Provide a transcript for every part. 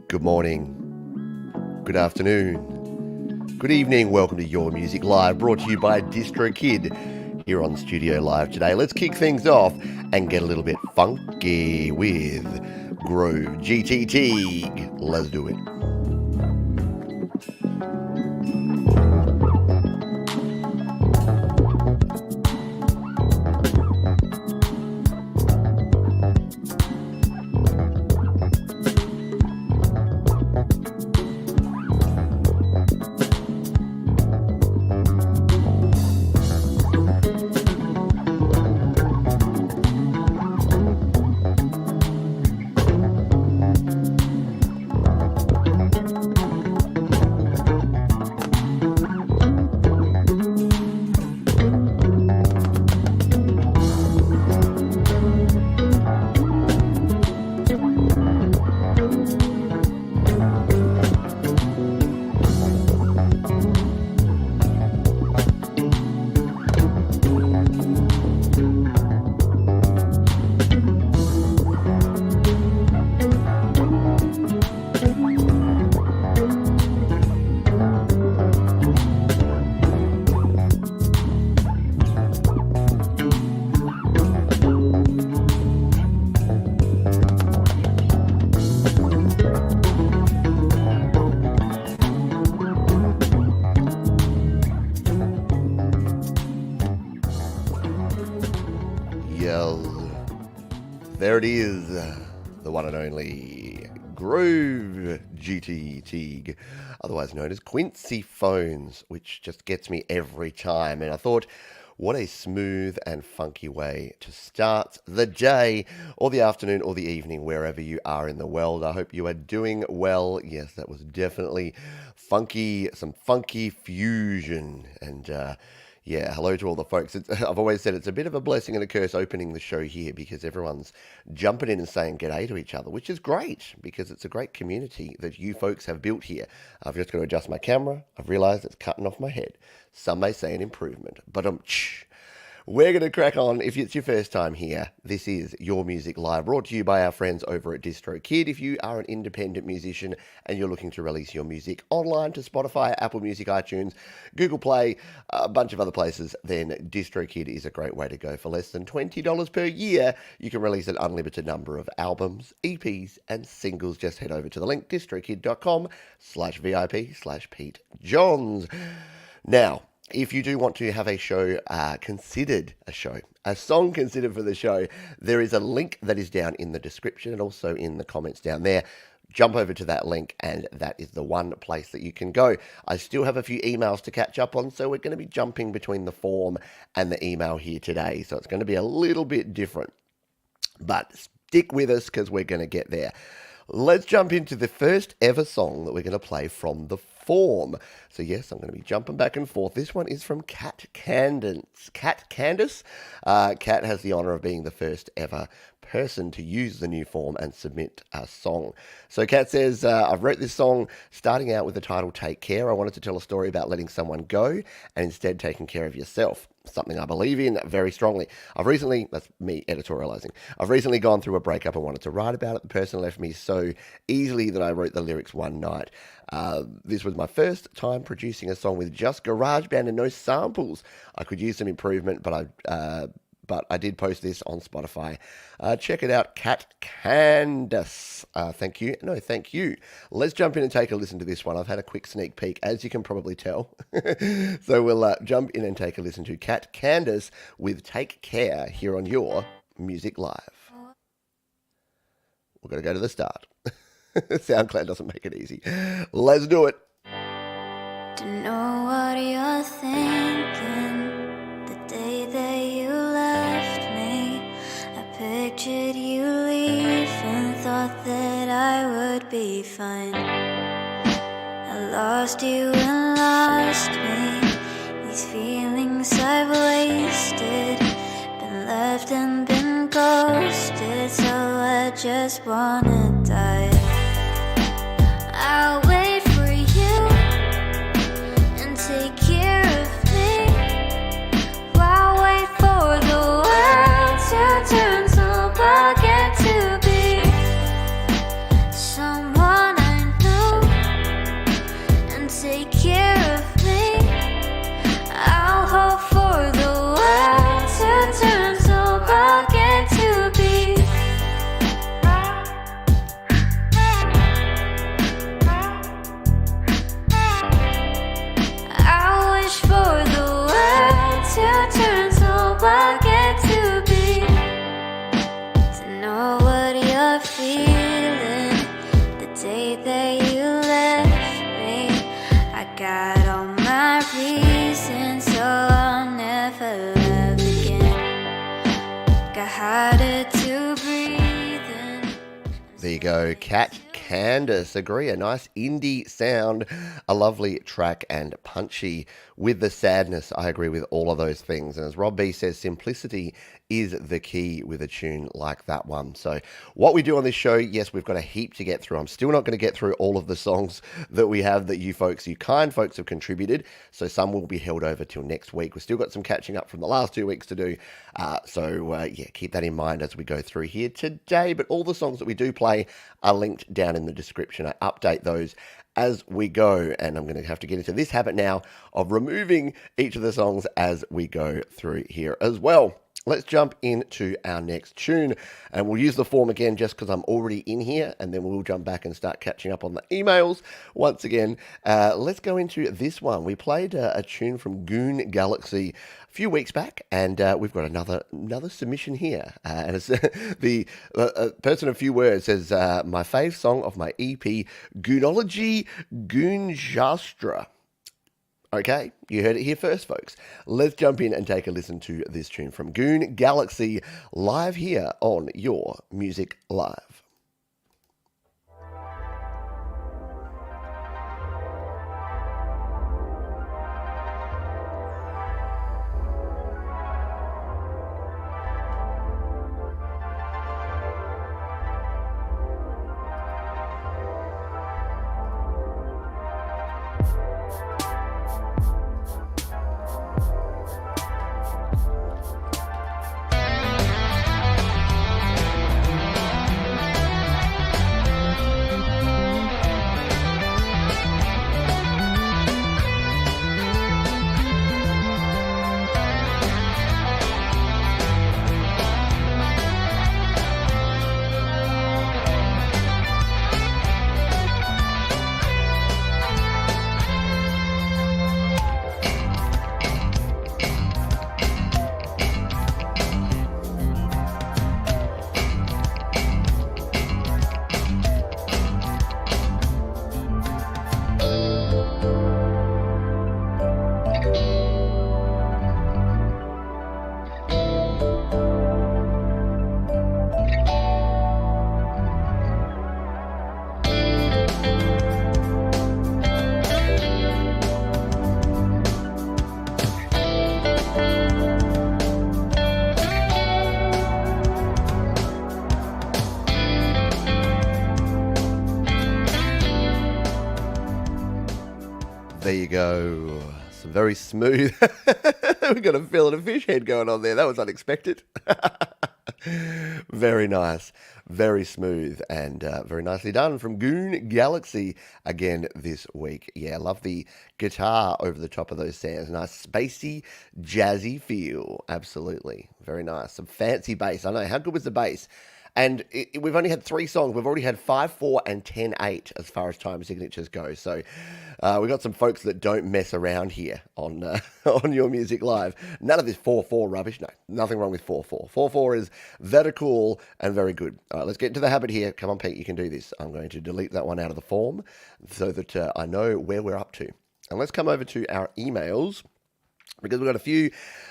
Good morning, good afternoon, good evening. Welcome to Your Music Live, brought to you by DistroKid here on Studio Live today. Let's kick things off and get a little bit funky with Groove GTT. Let's do it. There it is, the one and only Groove GTT, otherwise known as Quincy Phones, which just gets me every time. And I thought, what a smooth and funky way to start the day, or the afternoon, or the evening, wherever you are in the world. I hope you are doing well. Yes, that was definitely funky, some funky fusion. And yeah, hello to all the folks. I've always said it's a bit of a blessing and a curse opening the show here, because everyone's jumping in and saying g'day to each other, which is great, because it's a great community that you folks have built here. I've just got to adjust my camera. I've realised it's cutting off my head. Some may say an improvement, but we're going to crack on. If it's your first time here, this is Your Music Live, brought to you by our friends over at DistroKid. If you are an independent musician and you're looking to release your music online to Spotify, Apple Music, iTunes, Google Play, a bunch of other places, then DistroKid is a great way to go. For less than $20 per year, you can release an unlimited number of albums, EPs, and singles. Just head over to the link, distrokid.com/VIP/Pete Johns. Now, if you do want to have a show a song considered for the show, there is a link that is down in the description and also in the comments down there. Jump over to that link, and that is the one place that you can go. I still have a few emails to catch up on, so we're going to be jumping between the form and the email here today. So it's going to be a little bit different, but stick with us because we're going to get there. Let's jump into the first ever song that we're going to play from the form. So yes, I'm going to be jumping back and forth. This one is from Cat Candace. Cat has the honor of being the first ever person to use the new form and submit a song. So Cat says, I've wrote this song starting out with the title Take Care. I wanted to tell a story about letting someone go and instead taking care of yourself. Something I believe in very strongly. That's me editorializing. I've recently gone through a breakup and wanted to write about it. The person left me so easily that I wrote the lyrics one night. This was my first time producing a song with just GarageBand and no samples. I could use some improvement, but I did post this on Spotify. Check it out, Cat Candace. Thank you. No, thank you. Let's jump in and take a listen to this one. I've had a quick sneak peek, as you can probably tell. So we'll jump in and take a listen to Cat Candace with Take Care here on Your Music Live. We're going to go to the start. SoundCloud doesn't make it easy. Let's do it. Don't know what you're thinking. The day that you left me, I pictured you leaving, thought that I would be fine. I lost you and lost me. These feelings I've wasted, been left and been ghosted, so I just wanna die. I'll wait for you and take care of me. I'll wait for the world to turn so I get to be someone I harder to breathe in. There you go, Cat Candace. Agree, a nice indie sound, a lovely track and punchy with the sadness. I agree with all of those things. And as Rob B says, simplicity is the key with a tune like that one. So what we do on this show, yes, we've got a heap to get through. I'm still not going to get through all of the songs that we have that you kind folks have contributed. So some will be held over till next week. We've still got some catching up from the last 2 weeks to do. Yeah, keep that in mind as we go through here today. But all the songs that we do play are linked down in the description. I update those as we go, and I'm going to have to get into this habit now of removing each of the songs as we go through here as well. Let's jump into our next tune, and we'll use the form again just because I'm already in here, and then we'll jump back and start catching up on the emails once again. Let's go into this one. We played a tune from Goon Galaxy a few weeks back, and we've got another submission here. And it's the person of few words says, my fave song of my EP, Goonology Goonjastra. Okay, you heard it here first, folks. Let's jump in and take a listen to this tune from Goon Galaxy live here on Your Music Live. There you go. Some very smooth. We've got a fillet of fish head going on there. That was unexpected. Very nice. Very smooth and very nicely done from Goon Galaxy again this week. Yeah, I love the guitar over the top of those sounds. Nice spacey, jazzy feel. Absolutely. Very nice. Some fancy bass. I know. How good was the bass? And we've only had 3 songs. We've already had 5-4 and 10-8 as far as time signatures go. So we've got some folks that don't mess around here on on Your Music Live. None of this 4-4 rubbish. No, nothing wrong with 4-4. 4-4 is that are cool and very good. All right, let's get into the habit here. Come on, Pete, you can do this. I'm going to delete that one out of the form so that I know where we're up to. And let's come over to our emails, because we've got a few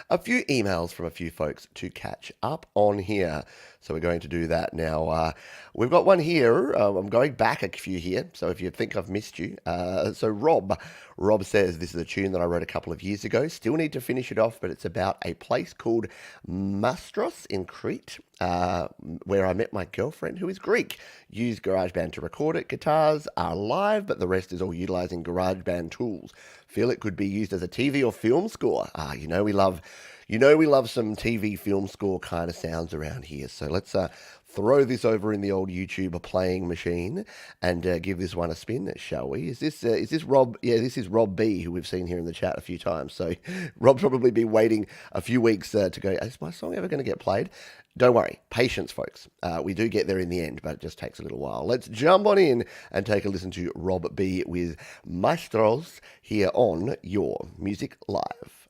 emails from a few folks to catch up on here. So we're going to do that now. We've got one here. I'm going back a few here, so if you think I've missed you. So Rob says, this is a tune that I wrote a couple of years ago. Still need to finish it off, but it's about a place called Mastros in Crete, where I met my girlfriend, who is Greek. Used GarageBand to record it. Guitars are live, but the rest is all utilizing GarageBand tools. Feel it could be used as a TV or film score. We love some TV film score kind of sounds around here. So let's throw this over in the old YouTube playing machine and give this one a spin, shall we? Is this Rob? Yeah, this is Rob B, who we've seen here in the chat a few times. So Rob's probably been waiting a few weeks to go, is my song ever going to get played? Don't worry. Patience, folks. We do get there in the end, but it just takes a little while. Let's jump on in and take a listen to Rob B with Maestros here on Your Music Live.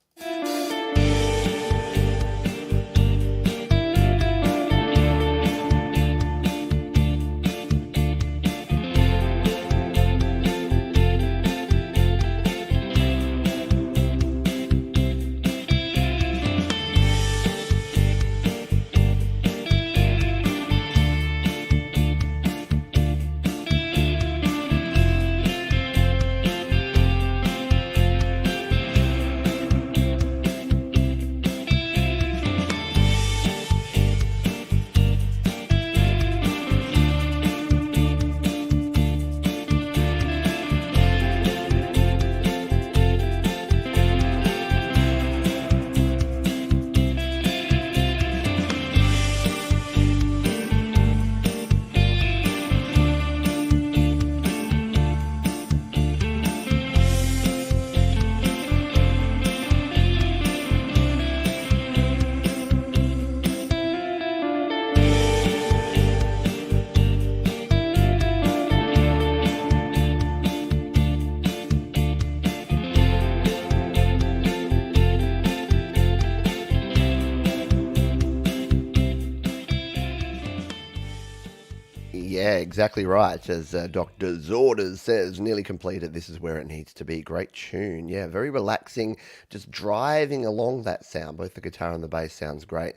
Yeah, exactly right. As Dr. Zorders says, nearly completed. This is where it needs to be. Great tune. Yeah, very relaxing. Just driving along that sound. Both the guitar and the bass sounds great.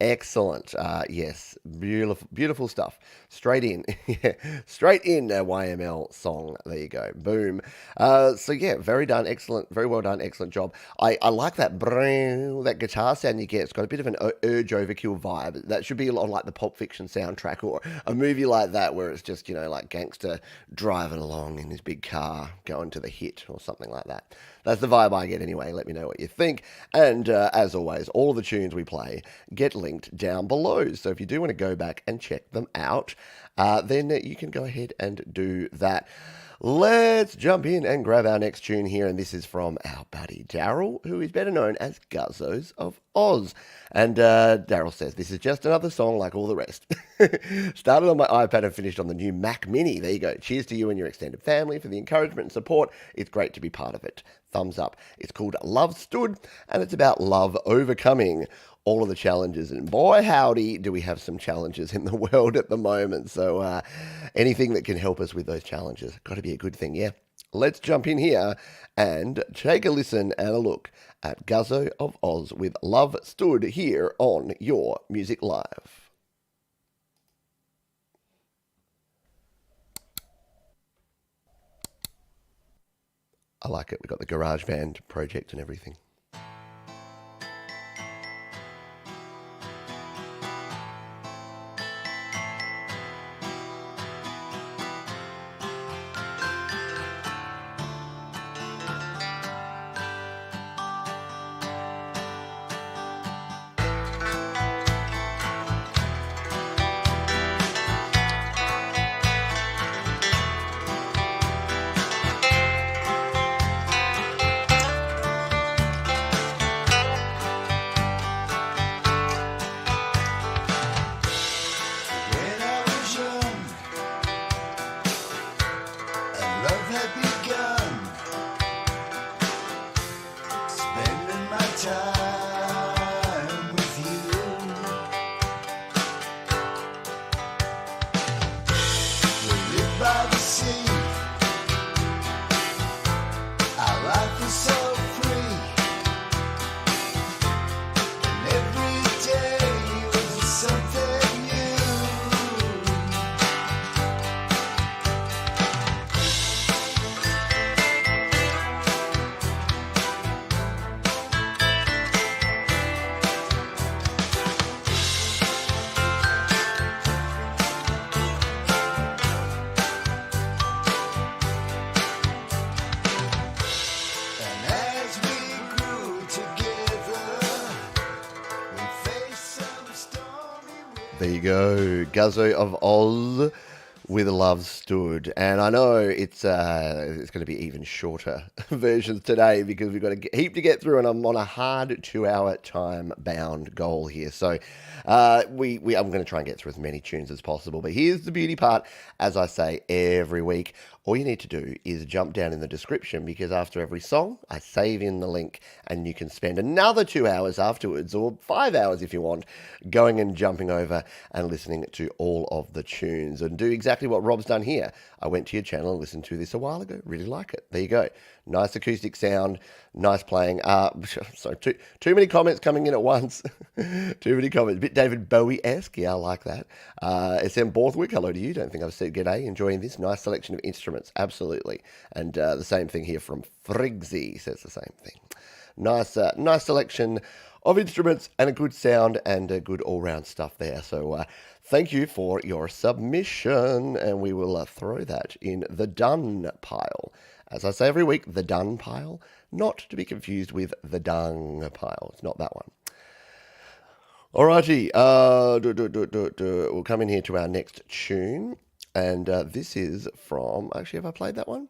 Excellent. Yes, beautiful, beautiful stuff. Straight in, yeah, straight in a YML song. There you go. Boom. So yeah, very done. Excellent. Very well done. Excellent job. I like that guitar sound you get. It's got a bit of an Urge Overkill vibe. That should be on like the Pulp Fiction soundtrack or a movie like that where it's just like gangster driving along in his big car going to the hit or something like that. That's the vibe I get anyway. Let me know what you think. And as always, all of the tunes we play get linked down below. So if you do want to go back and check them out, then you can go ahead and do that. Let's jump in and grab our next tune here, and this is from our buddy Daryl, who is better known as Guzzos of Oz. And Daryl says, this is just another song like all the rest. Started on my iPad and finished on the new Mac Mini. There you go. Cheers to you and your extended family for the encouragement and support. It's great to be part of it. Thumbs up. It's called Love Stood, and it's about love overcoming all of the challenges. And boy, howdy, do we have some challenges in the world at the moment. So anything that can help us with those challenges, got to be a good thing, yeah? Let's jump in here and take a listen and a look at Guzzo of Oz with Love Stood here on Your Music Live. I like it. We've got the GarageBand project and everything. There you go, Guzzo of Oz with Love Stood. And I know it's going to be even shorter versions today because we've got a heap to get through, and I'm on a hard 2-hour time-bound goal here. So I'm going to try and get through as many tunes as possible. But here's the beauty part, as I say every week. All you need to do is jump down in the description, because after every song, I save in the link and you can spend another 2 hours afterwards, or 5 hours if you want, going and jumping over and listening to all of the tunes and do exactly what Rob's done here. I went to your channel and listened to this a while ago. Really like it. There you go. Nice acoustic sound, nice playing. So too many comments coming in at once. Too many comments. A bit David Bowie-esque. Yeah, I like that. SM Borthwick, hello to you. Don't think I've said g'day. Enjoying this nice selection of instruments. Absolutely. And the same thing here from Friggsy says the same thing. Nice selection of instruments and a good sound and a good all-round stuff there. So thank you for your submission, and we will throw that in the done pile. As I say every week, the done pile, not to be confused with the dung pile. It's not that one. Alrighty, we'll come in here to our next tune, and this is from, actually, have I played that one?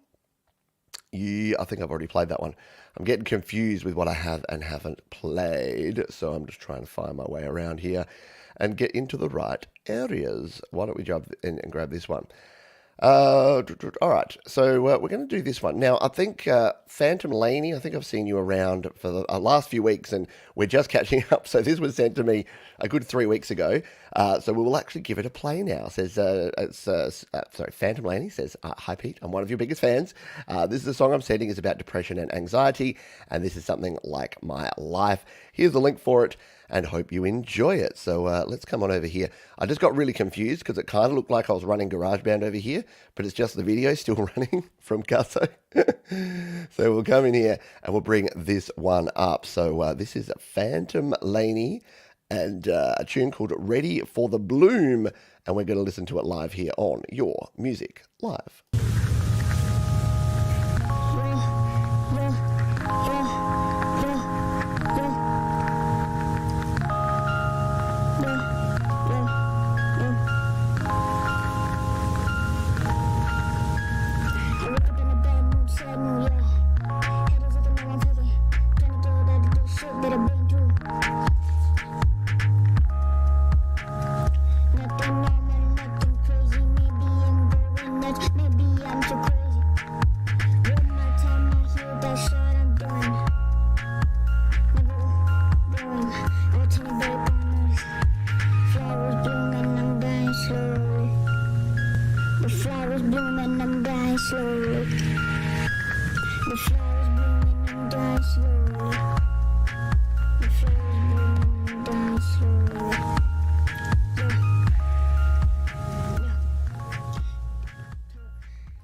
Yeah, I think I've already played that one. I'm getting confused with what I have and haven't played, so I'm just trying to find my way around here and get into the right areas. Why don't we jump in and grab this one? All right, so we're going to do this one now. I think Phantom Laney. I think I've seen you around for the last few weeks, and we're just catching up. So this was sent to me a good 3 weeks ago. So we will actually give it a play now. Says sorry, Phantom Laney says, "Hi Pete, I'm one of your biggest fans. This is the song I'm sending is about depression and anxiety, and this is something like my life. Here's the link for it." And hope you enjoy it. So let's come on over here. I just got really confused because it kind of looked like I was running GarageBand over here, but it's just the video still running from Casso. So we'll come in here and we'll bring this one up. So this is Phantom Laney and a tune called Ready for the Bloom. And we're going to listen to it live here on Your Music Live.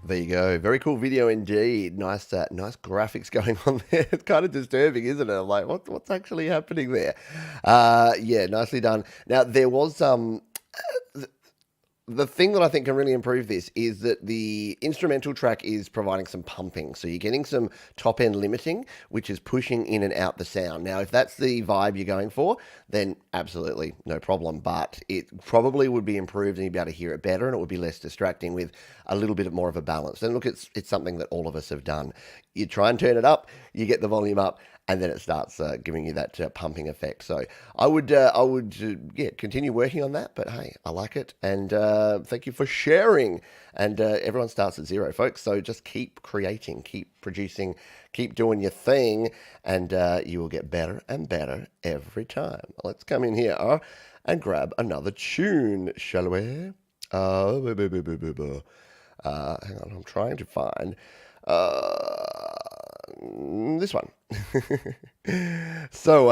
There you go. Very cool video indeed. Nice graphics going on there. It's kind of disturbing, isn't it? I'm like, what's actually happening there? Yeah, nicely done. Now, there was the thing that I think can really improve this is that the instrumental track is providing some pumping. So you're getting some top end limiting, which is pushing in and out the sound. Now, if that's the vibe you're going for, then absolutely no problem. But it probably would be improved and you'd be able to hear it better and it would be less distracting with a little bit more of a balance. And look, it's something that all of us have done. You try and turn it up, you get the volume up, and then it starts giving you that pumping effect. So I would continue working on that. But hey, I like it, and thank you for sharing. And everyone starts at zero, folks. So just keep creating, keep producing, keep doing your thing, and you will get better and better every time. Let's come in here and grab another tune, shall we? Hang on, I'm trying to find this one. So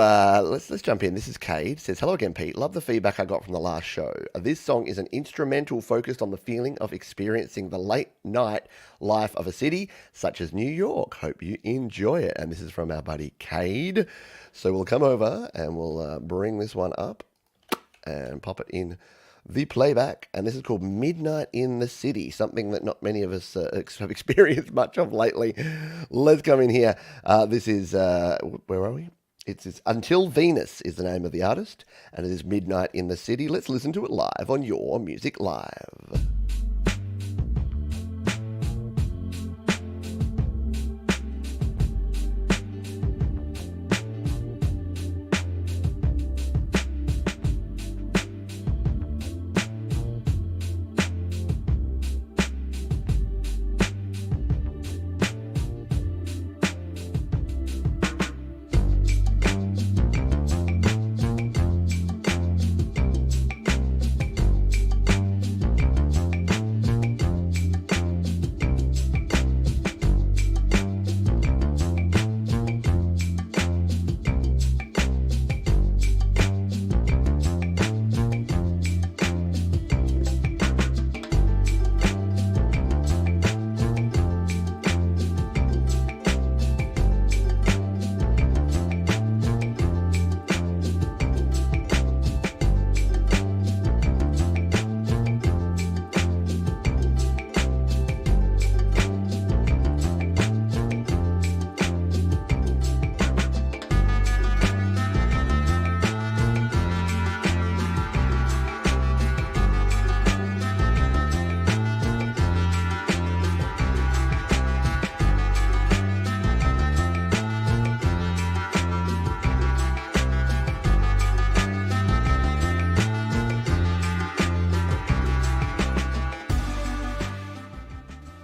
let's jump in. This is Cade. Says, "Hello again, Pete. Love the feedback I got from the last show. This song is an instrumental focused on the feeling of experiencing the late night life of a city such as New York. Hope you enjoy it." And this is from our buddy Cade. So we'll come over and we'll bring this one up and pop it in the playback, and this is called Midnight in the City, something that not many of us have experienced much of lately. Let's come in here. This is, where are we? It's Until Venus is the name of the artist, and it is Midnight in the City. Let's listen to it live on Your Music Live.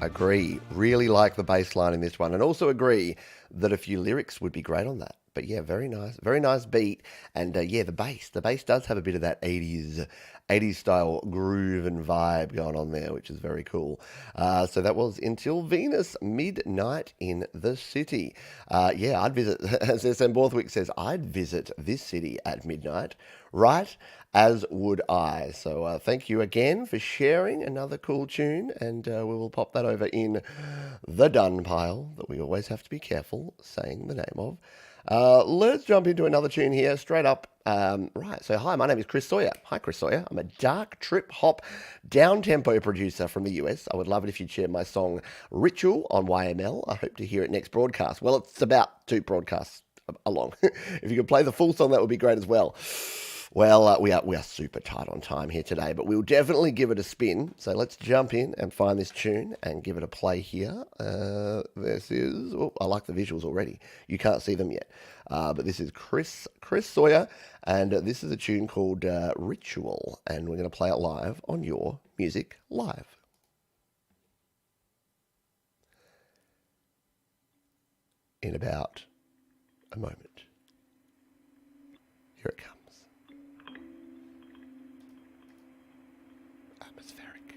Agree. Really like the bass line in this one, and also agree that a few lyrics would be great on that. But yeah, very nice beat, and yeah, the bass does have a bit of that 80s style groove and vibe going on there, which is very cool. So that was Until Venus, Midnight in the City. Yeah, I'd visit, as SM Borthwick says, I'd visit this city at midnight, right? As would I. So thank you again for sharing another cool tune, and we will pop that over in the done pile that we always have to be careful saying the name of. Let's jump into another tune here, straight up. Right, so hi, my name is Chris Sawyer. Hi, Chris Sawyer. I'm a dark trip hop down-tempo producer from the US. I would love it if you'd share my song Ritual on YML. I hope to hear it next broadcast. Well, it's about 2 broadcasts along. If you could play the full song, that would be great as well. Well, we are super tight on time here today, but we'll definitely give it a spin. So let's jump in and find this tune and give it a play here. This is, oh, I like the visuals already. You can't see them yet, but this is Chris Sawyer, and this is a tune called Ritual, and we're going to play it live on Your Music Live. In about a moment. Here it comes. Atmospheric.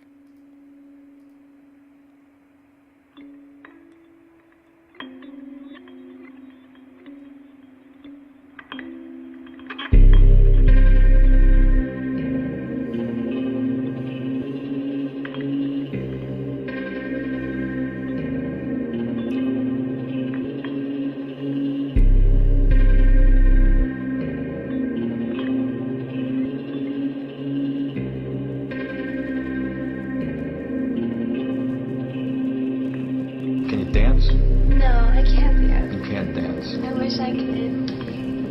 Can you dance? No, I can't yet. You can't dance. I wish I could.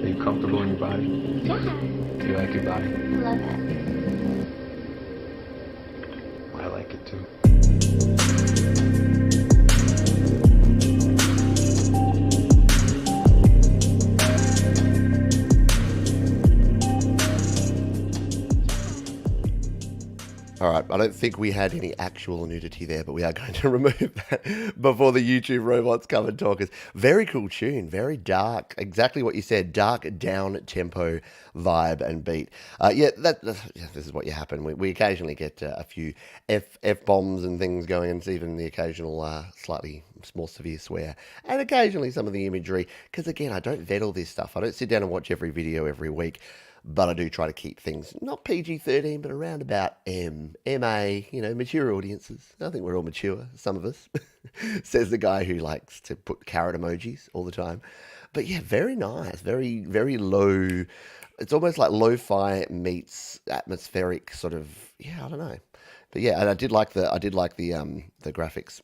Are you comfortable in your body? Yeah, Do you like your body? love it. I like it too. All right, I don't think we had any actual nudity there, but we are going to remove that before the YouTube robots come and talk us. Very cool tune, very dark, exactly what you said, dark down-tempo vibe and beat. Yeah, this is what you happen. We occasionally get a few F-bombs and things going, and even the occasional slightly more severe swear, and occasionally some of the imagery, because again, I don't vet all this stuff. I don't sit down and watch every video every week. But I do try to keep things not PG-13, but around about MA, mature audiences. I think we're all mature, some of us, says the guy who likes to put carrot emojis all the time. But yeah, very nice, very, very low. It's almost like lo-fi meets atmospheric sort of, I don't know. But yeah, and I did like the graphics.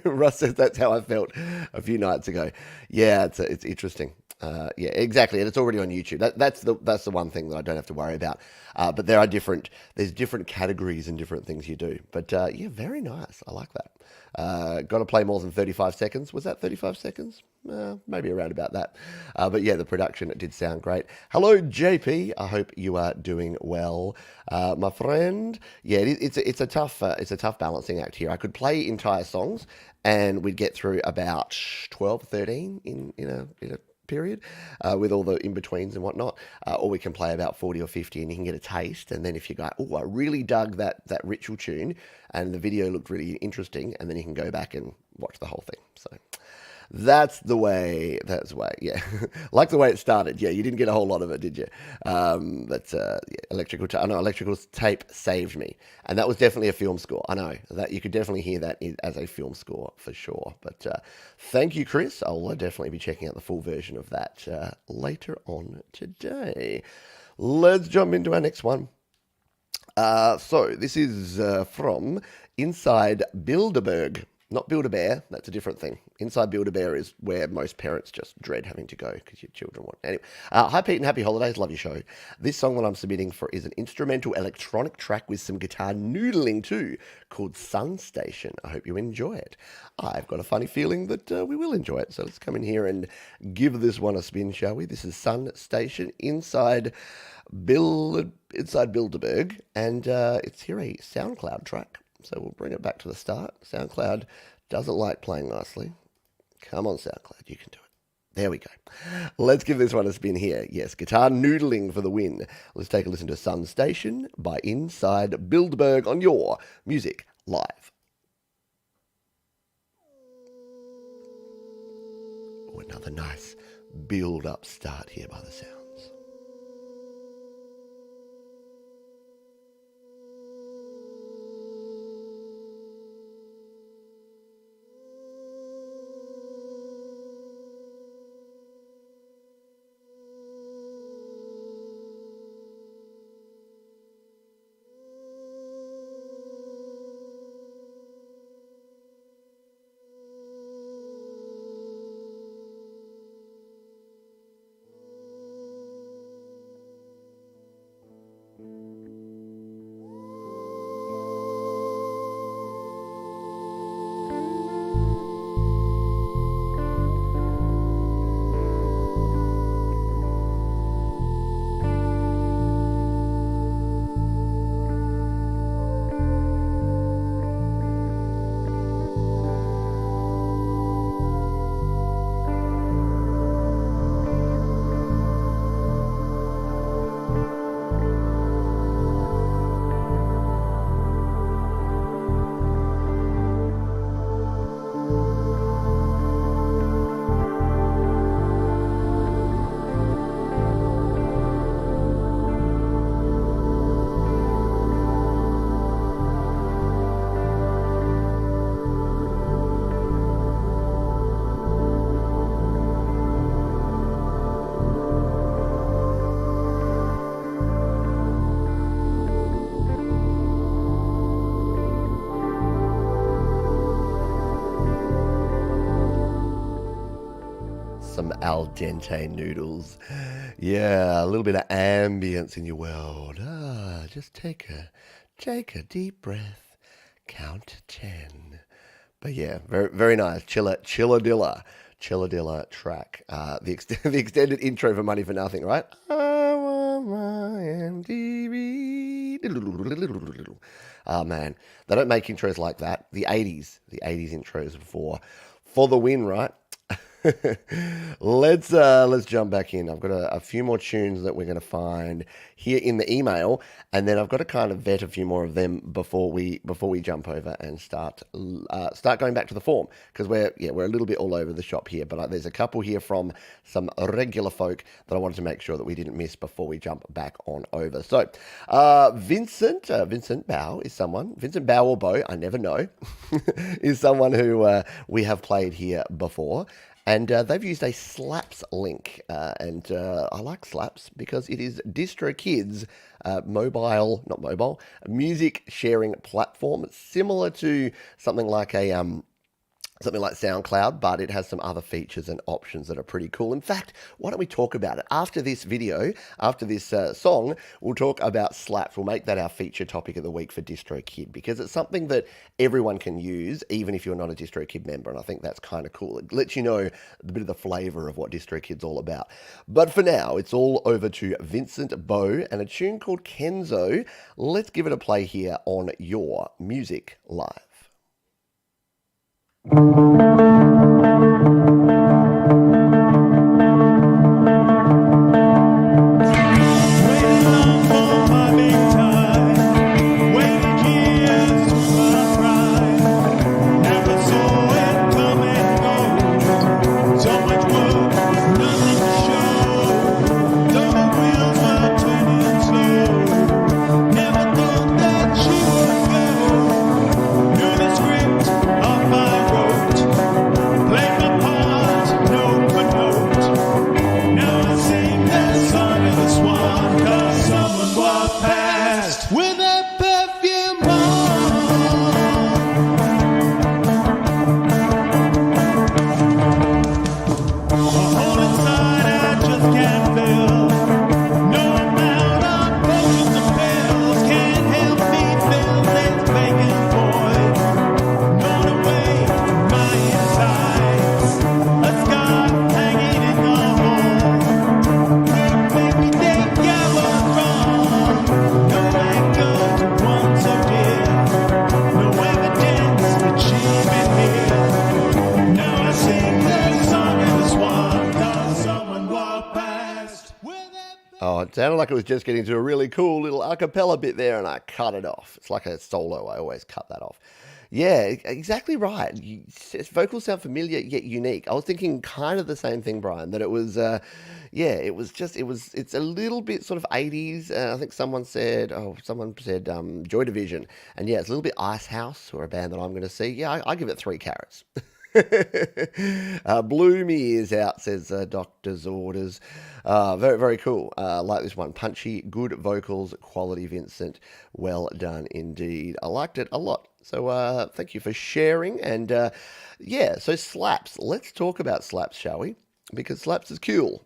Russ says that's how I felt a few nights ago. Yeah, it's interesting. Yeah, exactly, and it's already on YouTube. That's the one thing that I don't have to worry about. But there's different categories and different things you do. But yeah, very nice. I like that. Got to play more than 35 seconds. Was that 35 seconds? Maybe around about that. But yeah, the production, it did sound great. Hello, JP. I hope you are doing well, my friend. Yeah, it's a tough balancing act here. I could play entire songs, and we'd get through about 12, 13 in a period, with all the in-betweens and whatnot, or we can play about 40 or 50 and you can get a taste, and then if you go, oh, I really dug that Ritual tune and the video looked really interesting, and then you can go back and watch the whole thing. So that's the way, yeah. Like the way it started. Yeah, you didn't get a whole lot of it, did you? But yeah, electrical tape saved me, and that was definitely a film score. I know that you could definitely hear that as a film score for sure. But thank you, Chris. I'll definitely be checking out the full version of that later on today. Let's jump into our next one. So this is from Inside Bilderberg. Not Build-A-Bear, that's a different thing. Inside Build-A-Bear is where most parents just dread having to go because your children want. Anyway, hi Pete and happy holidays, love your show. This song that I'm submitting for is an instrumental electronic track with some guitar noodling too, called Sun Station. I hope you enjoy it. I've got a funny feeling that we will enjoy it, so let's come in here and give this one a spin, shall we? This is Sun Station inside Bilderberg, and it's here a SoundCloud track. So we'll bring it back to the start. SoundCloud doesn't like playing nicely. Come on, SoundCloud, you can do it. There we go. Let's give this one a spin here. Yes, guitar noodling for the win. Let's take a listen to Sun Station by Inside Bildberg on your Music Live. Oh, another nice build-up start here by the sounds. Some al dente noodles. Yeah, a little bit of ambience in your world. Just take a deep breath. Count to 10. But yeah, very very nice. Chilladilla track. The extended intro for Money for Nothing, right? I want my MTV. Oh man, they don't make intros like that. The 80s intros for the win, right? Let's jump back in. I've got a few more tunes that we're going to find here in the email, and then I've got to kind of vet a few more of them before we jump over and start going back to the form, because we're a little bit all over the shop here. But there's a couple here from some regular folk that I wanted to make sure that we didn't miss before we jump back on over. So Vincent Bow is someone. Vincent Bow or Bow, I never know, is someone who we have played here before. And they've used a Slaps link, and I like Slaps because it is DistroKid's music sharing platform. It's similar to something like SoundCloud, but it has some other features and options that are pretty cool. In fact, why don't we talk about it? After this video, after this song, we'll talk about Slaps. We'll make that our feature topic of the week for DistroKid, because it's something that everyone can use, even if you're not a DistroKid member, and I think that's kind of cool. It lets you know a bit of the flavour of what DistroKid's all about. But for now, it's all over to Vincent Bow and a tune called Kenzo. Let's give it a play here on your Music Live. Never thought that she would go. Knew the script of my road. sounded like it was just getting to a really cool little a cappella bit there, and I cut it off. It's like a solo. I always cut that off. Yeah, exactly right. Vocals sound familiar yet unique. I was thinking kind of the same thing, Brian, that it was, it's a little bit sort of 80s. I think someone said Joy Division. And yeah, it's a little bit Ice House, who are a band that I'm going to see. Yeah, I give it 3 carrots. Bloomy is out, says Doctor's Orders. Very, very cool. Like this one. Punchy, good vocals, quality Vincent. Well done indeed. I liked it a lot. So thank you for sharing. And so Slaps. Let's talk about Slaps, shall we? Because Slaps is cool.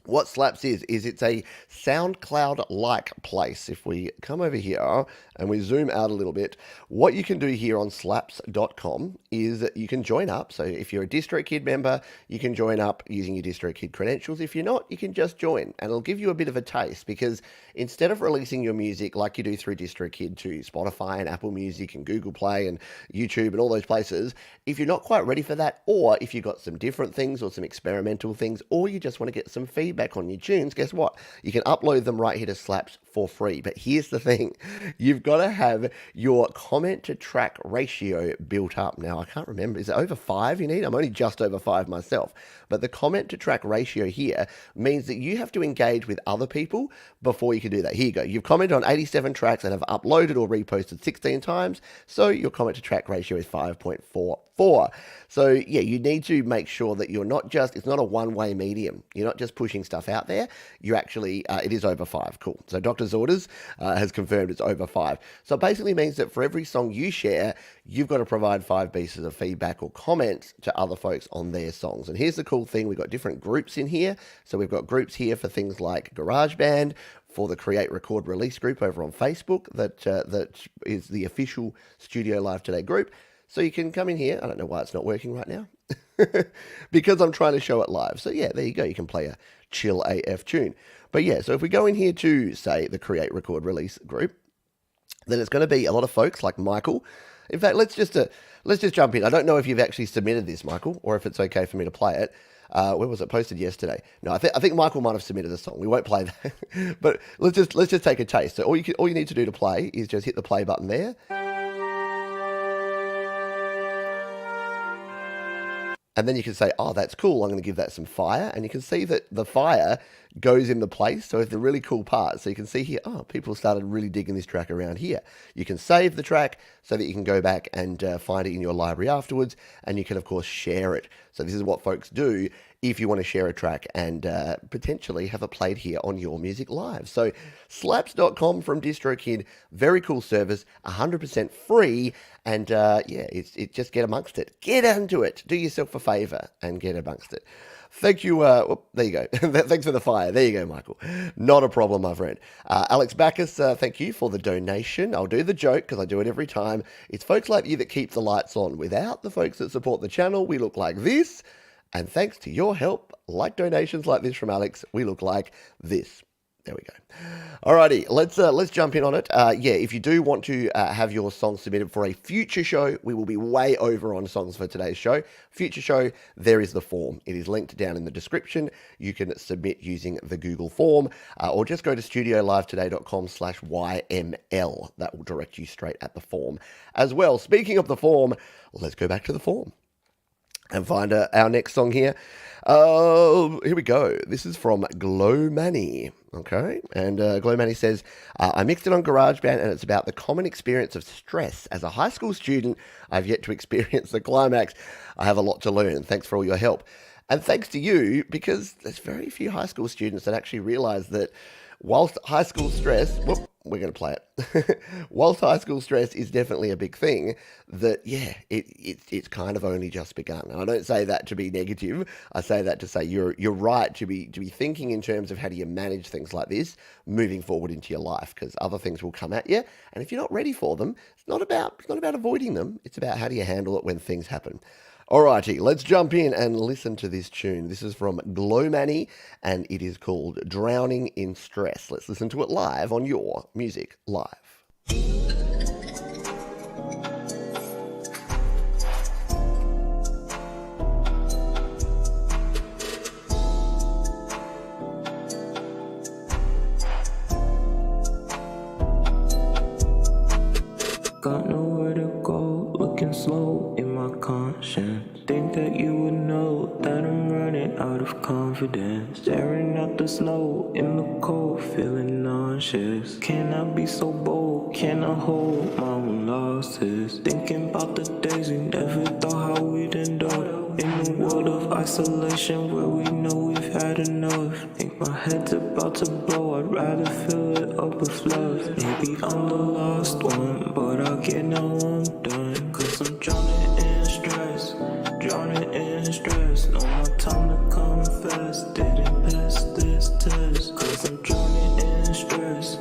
What Slaps is it's a SoundCloud-like place. If we come over here and we zoom out a little bit, what you can do here on slaps.com is you can join up. So if you're a DistroKid member, you can join up using your DistroKid credentials. If you're not, you can just join, and it'll give you a bit of a taste, because instead of releasing your music like you do through DistroKid to Spotify and Apple Music and Google Play and YouTube and all those places, if you're not quite ready for that, or if you've got some different things or some experimental things, or you just want to get some feedback on your tunes, guess what? You can upload them right here to Slaps for free. But here's the thing. You've got to have your comment to track ratio built up. Now, I can't remember. Is it over 5 you need? I'm only just over 5 myself. But the comment to track ratio here means that you have to engage with other people before you can do that. Here you go. You've commented on 87 tracks and have uploaded or reposted 16 times. So your comment to track ratio is 5.44. So yeah, you need to make sure that you're not just, it's not a one-way medium. You're not just pushing stuff out there. You actually, it is over 5. Cool. So Doctor's Orders has confirmed it's over 5. So it basically means that for every song you share, you've got to provide 5 pieces of feedback or comments to other folks on their songs. And here's the cool thing. We've got different groups in here. So we've got groups here for things like GarageBand, for the Create, Record, Release group over on Facebook that is the official Studio Live Today group. So you can come in here. I don't know why it's not working right now. Because I'm trying to show it live. So yeah, there you go. You can play a chill AF tune. But yeah, so if we go in here to, say, the Create, Record, Release group, then it's going to be a lot of folks like Michael. In fact, let's just jump in. I don't know if you've actually submitted this, Michael, or if it's okay for me to play it. Where was it posted yesterday? No, I think Michael might have submitted a song. We won't play that, but let's just take a taste. So all you need to do to play is just hit the play button there. And then you can say, oh, that's cool. I'm going to give that some fire. And you can see that the fire goes into place. So it's the really cool part. So you can see here, oh, people started really digging this track around here. You can save the track so that you can go back and find it in your library afterwards. And you can, of course, share it. So this is what folks do if you want to share a track and potentially have it played here on Your Music Live. So slaps.com from DistroKid, very cool service, 100% free. And it's just get amongst it. Get into it. Do yourself a favor and get amongst it. Thank you. There you go. Thanks for the fire. There you go, Michael. Not a problem, my friend. Alex Backus, thank you for the donation. I'll do the joke because I do it every time. It's folks like you that keep the lights on. Without the folks that support the channel, we look like this. And thanks to your help, like donations like this from Alex, we look like this. There we go. Alrighty, let's jump in on it. If you do want to have your song submitted for a future show, we will be way over on songs for today's show. Future show, there is the form. It is linked down in the description. You can submit using the Google form, or just go to studiolivetoday.com/YML. That will direct you straight at the form as well. Speaking of the form, let's go back to the form and find our next song here. Here we go. This is from Glow Manny. Okay, and Glow Manny says, I mixed it on GarageBand, and it's about the common experience of stress. As a high school student, I've yet to experience the climax. I have a lot to learn. Thanks for all your help. And thanks to you, because there's very few high school students that actually realize that whilst high school stress, we're going to play it. Whilst high school stress is definitely a big thing, that, it's kind of only just begun. And I don't say that to be negative. I say that to say you're right to be thinking in terms of how do you manage things like this moving forward into your life, because other things will come at you. And if you're not ready for them, it's not about avoiding them. It's about how do you handle it when things happen. Alrighty, let's jump in and listen to this tune. This is from Glow Manny, and it is called Drowning in Stress. Let's listen to it live on Your Music Live. got nowhere to go, looking slow in my conscience. Think that you would know that I'm running out of confidence. Staring at the snow in the cold, feeling nauseous. Can I be so bold? Can I hold my own losses? Thinking about the days we never thought how we'd end up. In a world of isolation where we know we've had enough. Think my head's about to blow, I'd rather fill it up with love. Maybe I'm the lost one, but I get now I'm done. Cause I'm drowning in stress, drowning in stress. No more time to confess, didn't pass this test. Cause I'm drowning in stress,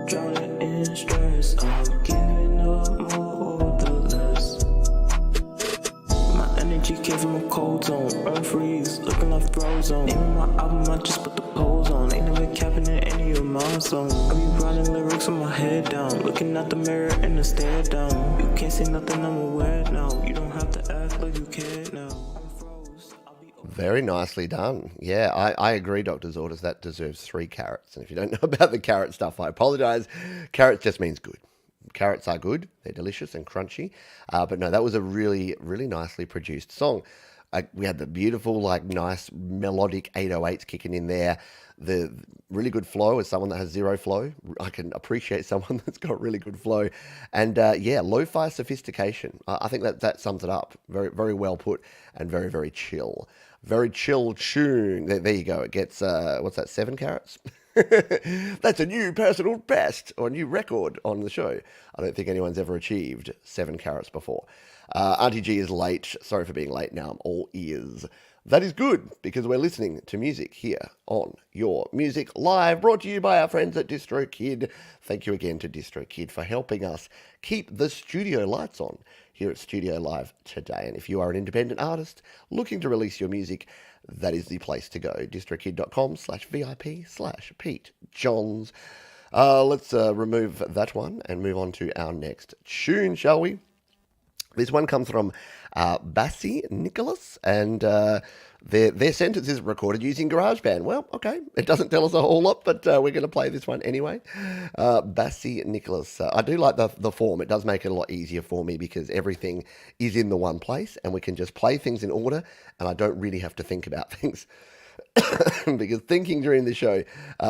drowning in stress. I'm giving up more or the less. My energy came from a cold zone, unfreeze, looking like Frozone. Even my album, I just put the pose on. Ain't never capping in any of my songs. I be writing lyrics with my head down, looking at the mirror and the stare down. You can't say nothing, I'm aware now. You don't have to act like you care now. I'm froze, I'll be Very nicely done. Yeah, I agree, Dr. Zordas. That deserves 3 carrots. And if you don't know about the carrot stuff, I apologize. Carrots just means good. Carrots are good. They're delicious and crunchy. But no, that was a really, really nicely produced song. We had the beautiful, like, nice melodic 808s kicking in there. The really good flow as someone that has zero flow. I can appreciate someone that's got really good flow. And yeah, lo-fi sophistication. I think that sums it up. Very, very well put and very, very chill. Very chill tune. There you go. It gets, what's that, 7 carrots? That's a new personal best or a new record on the show. I don't think anyone's ever achieved 7 carrots before. Auntie G is late. Sorry for being late. Now I'm all ears. That is good because we're listening to music here on Your Music Live, brought to you by our friends at DistroKid. Thank you again to DistroKid for helping us keep the studio lights on here at Studio Live today. And if you are an independent artist looking to release your music, that is the place to go. distrokid.com/VIP/Pete Johns. Let's remove that one and move on to our next tune, shall we? This one comes from Bassi Nicholas, and their sentence is recorded using GarageBand. Well, okay, it doesn't tell us a whole lot, but we're going to play this one anyway. Bassi Nicholas. I do like the form. It does make it a lot easier for me because everything is in the one place, and we can just play things in order, and I don't really have to think about things. Because thinking during the show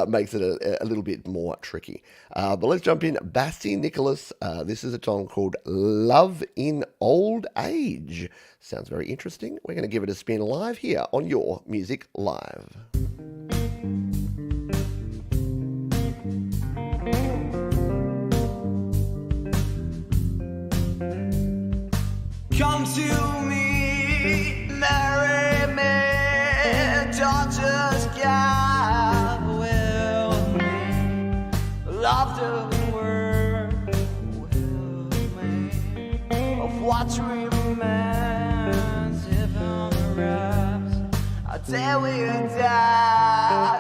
makes it a little bit more tricky. But let's jump in. Bassi Nicholas. This is a song called Love in Old Age. Sounds very interesting. We're going to give it a spin live here on Your Music Live. Come to me, marry me. Don't just get with me. Love the world with me. Of what remains, even the rest. Until we die,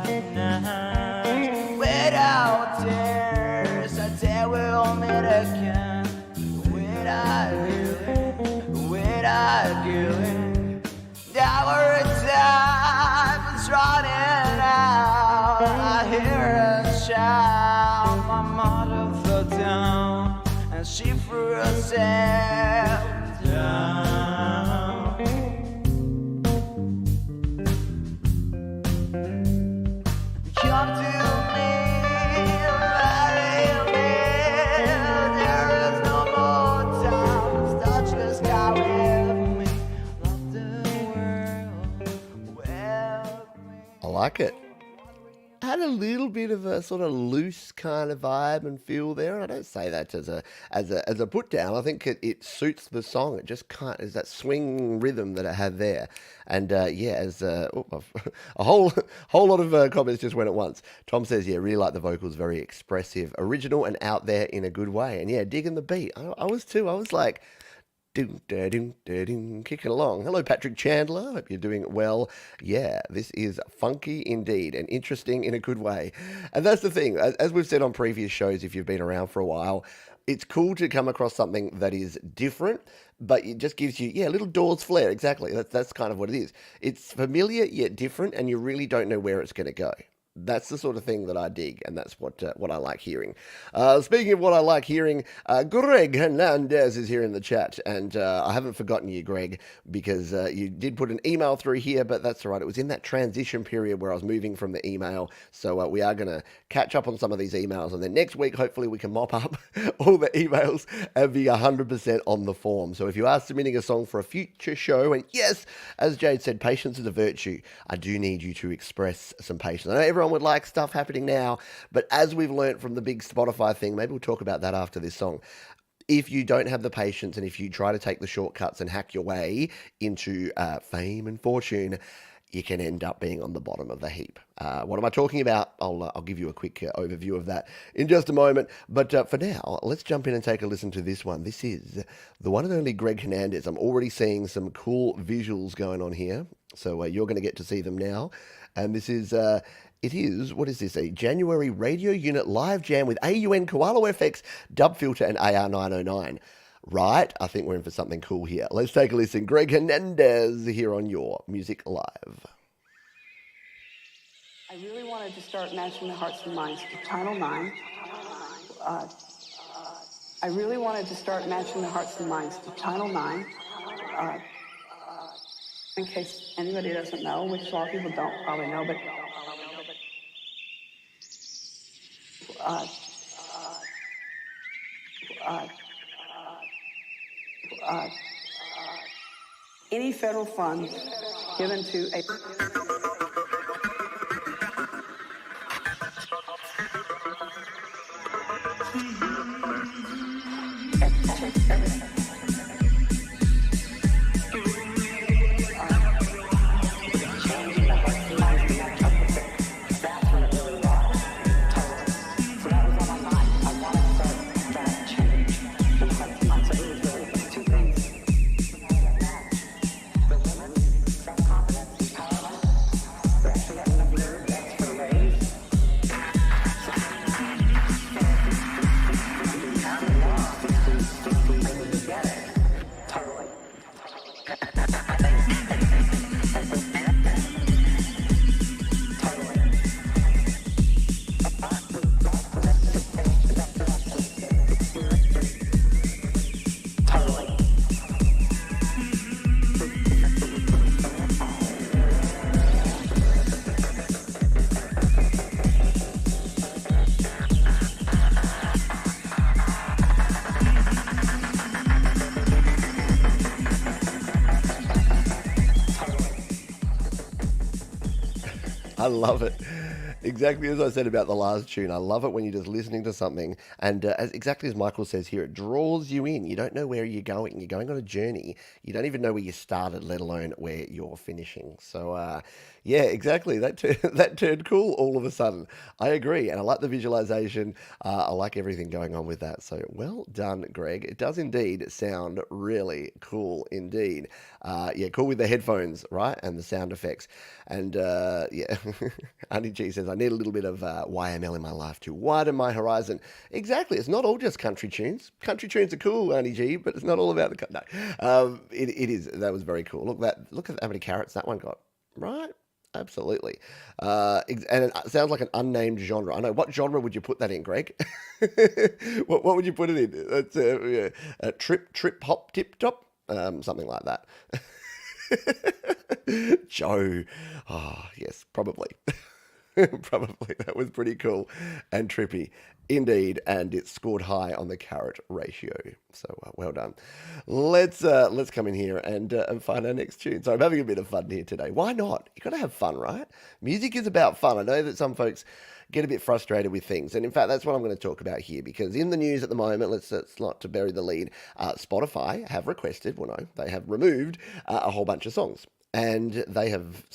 sadness. Without tears, until we'll meet again. Without you. Our time is running out. I hear a shout. My mother fell down, and she threw herself down. Come to me, marry me. There is no more time. Touch the sky with me. Love the I like it. Had a little bit of a sort of loose kind of vibe and feel there, and I don't say that as a put down. I think it suits the song. It just kind of is that swing rhythm that it had there, and yeah, as a whole lot of comments just went at once. Tom says, yeah, really like the vocals, very expressive, original, and out there in a good way, and yeah, digging the beat. I was too. I was like, kicking along. Hello, Patrick Chandler. Hope you're doing well. Yeah, this is funky indeed and interesting in a good way. And that's the thing. As we've said on previous shows, if you've been around for a while, it's cool to come across something that is different, but it just gives you, yeah, little Doors flair. Exactly. That's kind of what it is. It's familiar yet different, and you really don't know where it's going to go. That's the sort of thing that I dig, and that's what I like hearing. Speaking of what I like hearing, Greg Hernandez is here in the chat, and I haven't forgotten you, Greg, because you did put an email through here, but that's all right. It was in that transition period where I was moving from the email, so we are going to catch up on some of these emails, and then next week, hopefully, we can mop up all the emails and be 100% on the form. So if you are submitting a song for a future show, and yes, as Jade said, patience is a virtue, I do need you to express some patience. I know everyone would like stuff happening now, but as we've learnt from the big Spotify thing, maybe we'll talk about that after this song. If you don't have the patience and if you try to take the shortcuts and hack your way into fame and fortune, you can end up being on the bottom of the heap. What am I talking about? I'll give you a quick overview of that in just a moment. But for now, let's jump in and take a listen to this one. This is the one and only Greg Hernandez. I'm already seeing some cool visuals going on here, so you're going to get to see them now. And this is... it is, what is this, a January Radio Unit live jam with AUN Koala FX, Dub Filter, and AR909. Right? I think we're in for something cool here. Let's take a listen. Greg Hernandez here on Your Music Live. I really wanted to start matching the hearts and minds to Channel 9. I really wanted to start matching the hearts and minds to Channel 9. In case anybody doesn't know, which a lot of people don't probably know, but any federal funds given to a I love it. Exactly as I said about the last tune. I love it when you're just listening to something and exactly as Michael says here, it draws you in. You don't know where you're going. You're going on a journey. You don't even know where you started, let alone where you're finishing. So, yeah, exactly. That turned cool all of a sudden. I agree. And I like the visualization. I like everything going on with that. So well done, Greg. It does indeed sound really cool indeed. Yeah, cool with the headphones, right? And the sound effects. And yeah, Auntie G says, I need a little bit of YML in my life to widen my horizon. Exactly. It's not all just country tunes. Country tunes are cool, Auntie G, but it's not all about the... No, it is. That was very cool. Look at how many carrots that one got. Right? Absolutely. And it sounds like an unnamed genre. I know. What genre would you put that in, Greg? What would you put it in? That's a trip, hop, tip, top? Something like that. Joe. Oh, yes, probably. Probably. That was pretty cool and trippy indeed, and it scored high on the carrot ratio. So well done. Let's come in here and find our next tune. So I'm having a bit of fun here today. Why not? You got to have fun, right? Music is about fun. I know that some folks get a bit frustrated with things, and in fact, that's what I'm going to talk about here. Because in the news at the moment, let's not to bury the lead. Spotify have requested, well, no, they have removed a whole bunch of songs. And they've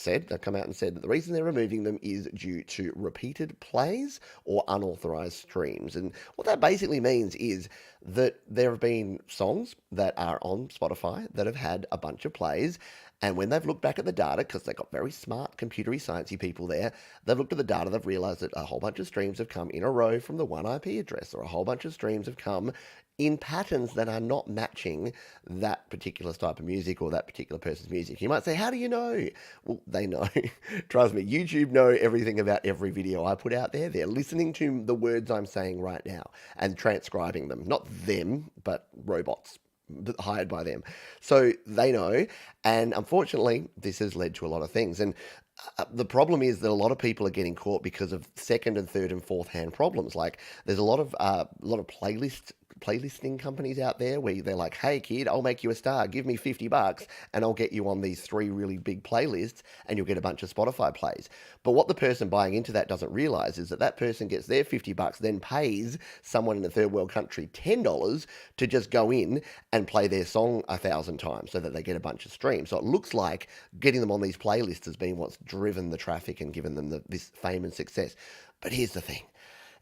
come out and said that the reason they're removing them is due to repeated plays or unauthorized streams. And what that basically means is that there have been songs that are on Spotify that have had a bunch of plays, And when they've looked back at the data, because they've got very smart, computery, sciencey people there, they've looked at the data, they've realized that a whole bunch of streams have come in a row from the one IP address, or a whole bunch of streams have come in patterns that are not matching that particular type of music or that particular person's music. You might say, how do you know? Well, they know. Trust me, YouTube know everything about every video I put out there. They're listening to the words I'm saying right now and transcribing them. Not them, but robots hired by them. So they know. And unfortunately, this has led to a lot of things. And the problem is that a lot of people are getting caught because of second and third and fourth hand problems. Like there's a lot of playlisting companies out there where they're like, hey kid, I'll make you a star, give me $50 and I'll get you on these 3 really big playlists and you'll get a bunch of Spotify plays. But what the person buying into that doesn't realize is that that person gets their $50, then pays someone in a third world country $10 to just go in and play their song 1,000 times so that they get a bunch of streams. So it looks like getting them on these playlists has been what's driven the traffic and given them this fame and success. But here's the thing.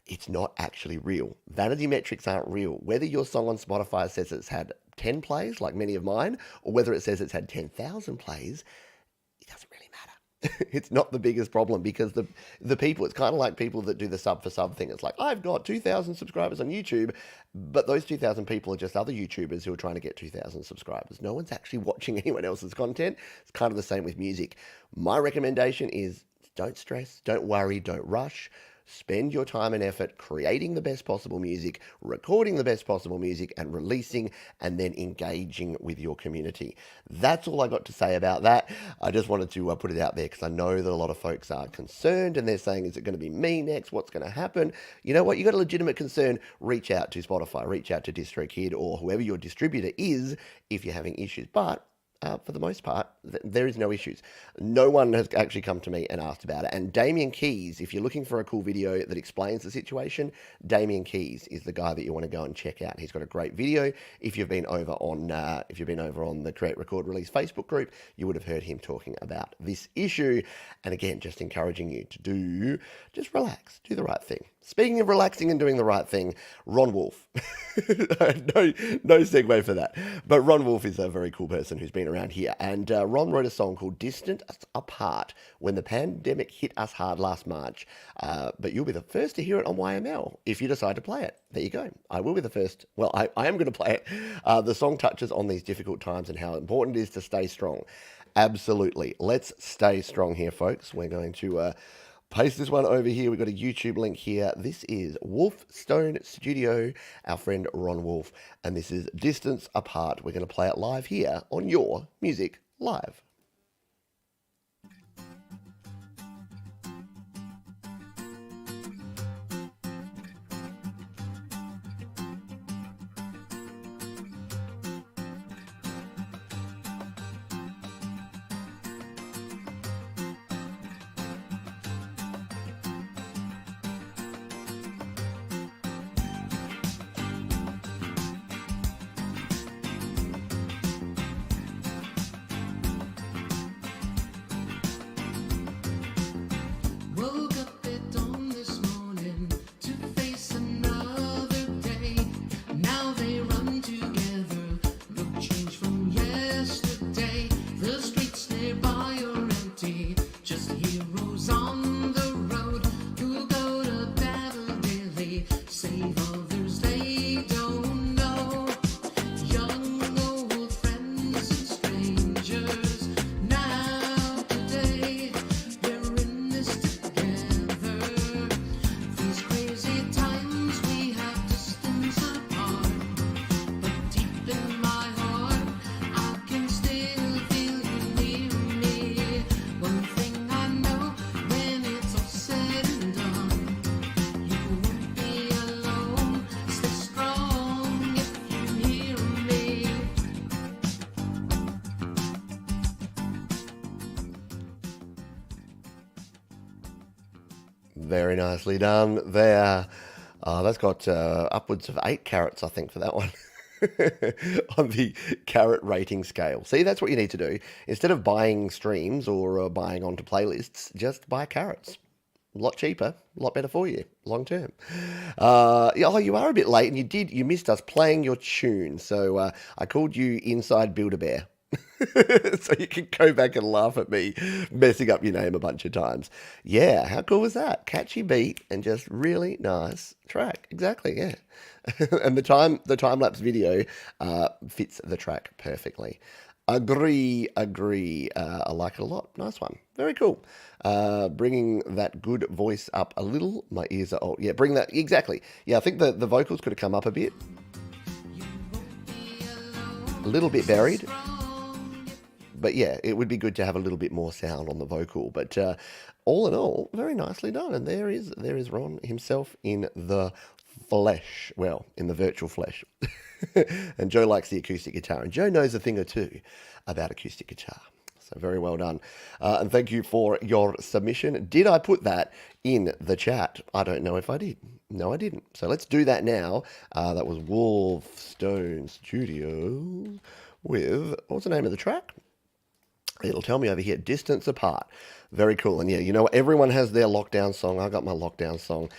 It's not actually real. Vanity metrics aren't real. Whether your song on Spotify says it's had 10 plays, like many of mine, or whether it says it's had 10,000 plays, it doesn't really matter. It's not the biggest problem because the people, it's kind of like people that do the sub for sub thing. It's like, I've got 2,000 subscribers on YouTube, but those 2,000 people are just other YouTubers who are trying to get 2,000 subscribers. No one's actually watching anyone else's content. It's kind of the same with music. My recommendation is don't stress, don't worry, don't rush. Spend your time and effort creating the best possible music, recording the best possible music, and releasing and then engaging with your community. That's all I got to say about that. I just wanted to put it out there because I know that a lot of folks are concerned and they're saying, is it going to be me next? What's going to happen? You know what? You got a legitimate concern. Reach out to Spotify, reach out to DistroKid or whoever your distributor is if you're having issues. But for the most part, there is no issues. No one has actually come to me and asked about it. And Damien Keys, if you're looking for a cool video that explains the situation, Damien Keys is the guy that you want to go and check out. He's got a great video. If you've been over on the Create, Record, Release Facebook group, you would have heard him talking about this issue. And again, just encouraging you to just relax, do the right thing. Speaking of relaxing and doing the right thing, Ron Wolf. no segue for that. But Ron Wolf is a very cool person who's been around here. And Ron wrote a song called Distant Apart when the pandemic hit us hard last March. But you'll be the first to hear it on YML if you decide to play it. There you go. I will be the first. Well, I am going to play it. The song touches on these difficult times and how important it is to stay strong. Absolutely. Let's stay strong here, folks. We're going to paste this one over here. We've got a YouTube link here. This is Wolfstone Studio, our friend Ron Wolf, and this is Distance Apart. We're going to play it live here on Your Music Live. Woke up at dawn this morning to face another day. Now they run together, look changed from yesterday. The streets nearby are empty, just heroes on the road who go to battle daily, save others they don't know. Young, old friends and strangers, now today we're in this together. These crazy times we have distance apart, but deep in my heart I can still feel you near me. One thing I know, when it's all said and done, you won't be alone. Stay strong if you hear me. Very nicely done there. That's got upwards of 8 carats, I think, for that one. On the carat rating scale. See, that's what you need to do. Instead of buying streams or buying onto playlists, just buy carats. A lot cheaper, a lot better for you, long term. You are a bit late and you missed us playing your tune. So I called you Inside Build-A-Bear. So you can go back and laugh at me messing up your name a bunch of times. Yeah, how cool was that? Catchy beat and just really nice track. Exactly, yeah. And the time lapse video fits the track perfectly. Agree. I like it a lot. Nice one. Very cool. Bringing that good voice up a little. My ears are old. Yeah, bring that. Exactly. Yeah, I think the vocals could have come up a bit. A little bit buried. But yeah, it would be good to have a little bit more sound on the vocal. But all in all, very nicely done. And there is Ron himself in the flesh. Well, in the virtual flesh. And Joe likes the acoustic guitar. And Joe knows a thing or two about acoustic guitar. So very well done. And thank you for your submission. Did I put that in the chat? I don't know if I did. No, I didn't. So let's do that now. That was Wolfstone Studio with, what's the name of the track? It'll tell me over here, Distance Apart. Very cool. And yeah, you know, everyone has their lockdown song. I got my lockdown song.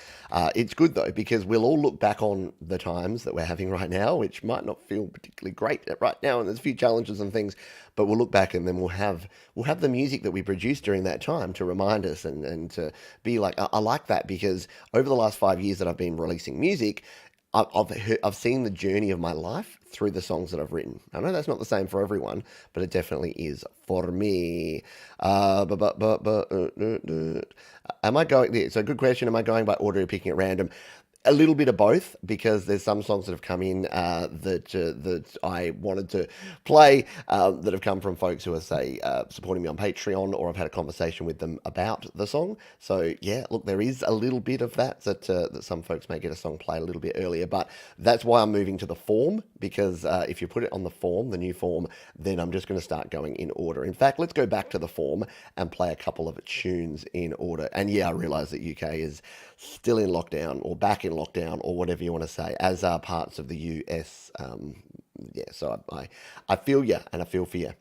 It's good though, because we'll all look back on the times that we're having right now, which might not feel particularly great right now. And there's a few challenges and things, but we'll look back and then we'll have the music that we produced during that time to remind us and to be like, I like that, because over the last 5 years that I've been releasing music, I've seen the journey of my life through the songs that I've written. I know that's not the same for everyone, but it definitely is for me. Am I going? It's a good question. Am I going by order or picking at random? A little bit of both, because there's some songs that have come in that I wanted to play that have come from folks who are, say, supporting me on Patreon, or I've had a conversation with them about the song. So, yeah, look, there is a little bit of that some folks may get a song play a little bit earlier, but that's why I'm moving to the form, because if you put it on the form, the new form, then I'm just going to start going in order. In fact, let's go back to the form and play a couple of tunes in order. And yeah, I realise that UK is still in lockdown, or back in lockdown, or whatever you want to say, as are parts of the US. Yeah, so I feel you, and I feel for you.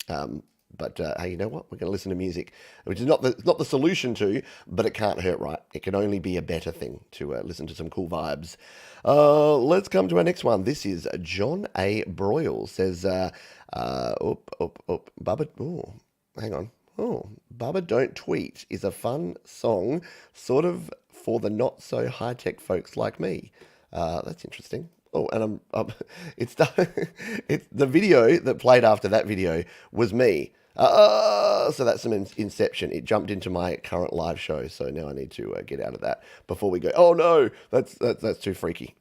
But hey, you know what? We're going to listen to music, which is not the solution to, but it can't hurt, right? It can only be a better thing to listen to some cool vibes. Let's come to our next one. This is John A. Broyle says, Bubba, oh, hang on. Oh, Bubba Don't Tweet is a fun song, sort of for the not so high tech folks like me. That's interesting. Oh, and it's the video that played after that video was me. So that's some inception. It jumped into my current live show, so now I need to get out of that before we go. Oh no, that's too freaky.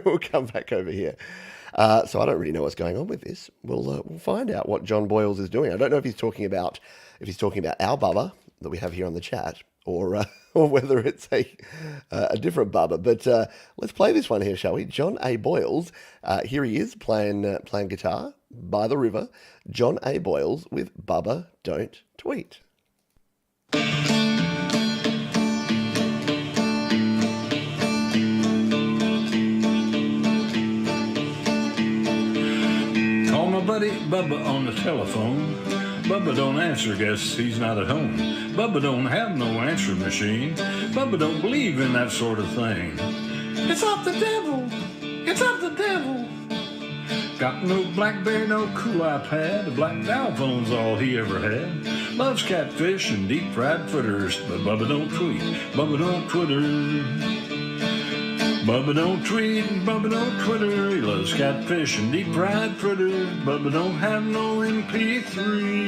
We'll come back over here. So I don't really know what's going on with this. We'll find out what John Boyles is doing. I don't know if he's talking about our Bubba that we have here on the chat, or whether it's a different Bubba. But let's play this one here, shall we? John A. Boyles. Here he is playing guitar by the river. John A. Boyles with Bubba Don't Tweet. Call my buddy Bubba on the telephone. Bubba don't answer, guess he's not at home. Bubba don't have no answering machine. Bubba don't believe in that sort of thing. It's of the devil. It's of the devil. Got no BlackBerry, no cool iPad. The black dial phone's all he ever had. Loves catfish and deep fried fritters, but Bubba don't tweet. Bubba don't Twitter. Bubba don't tweet, Bubba don't Twitter. He loves catfish and deep fried fritters. Bubba don't have no MP3.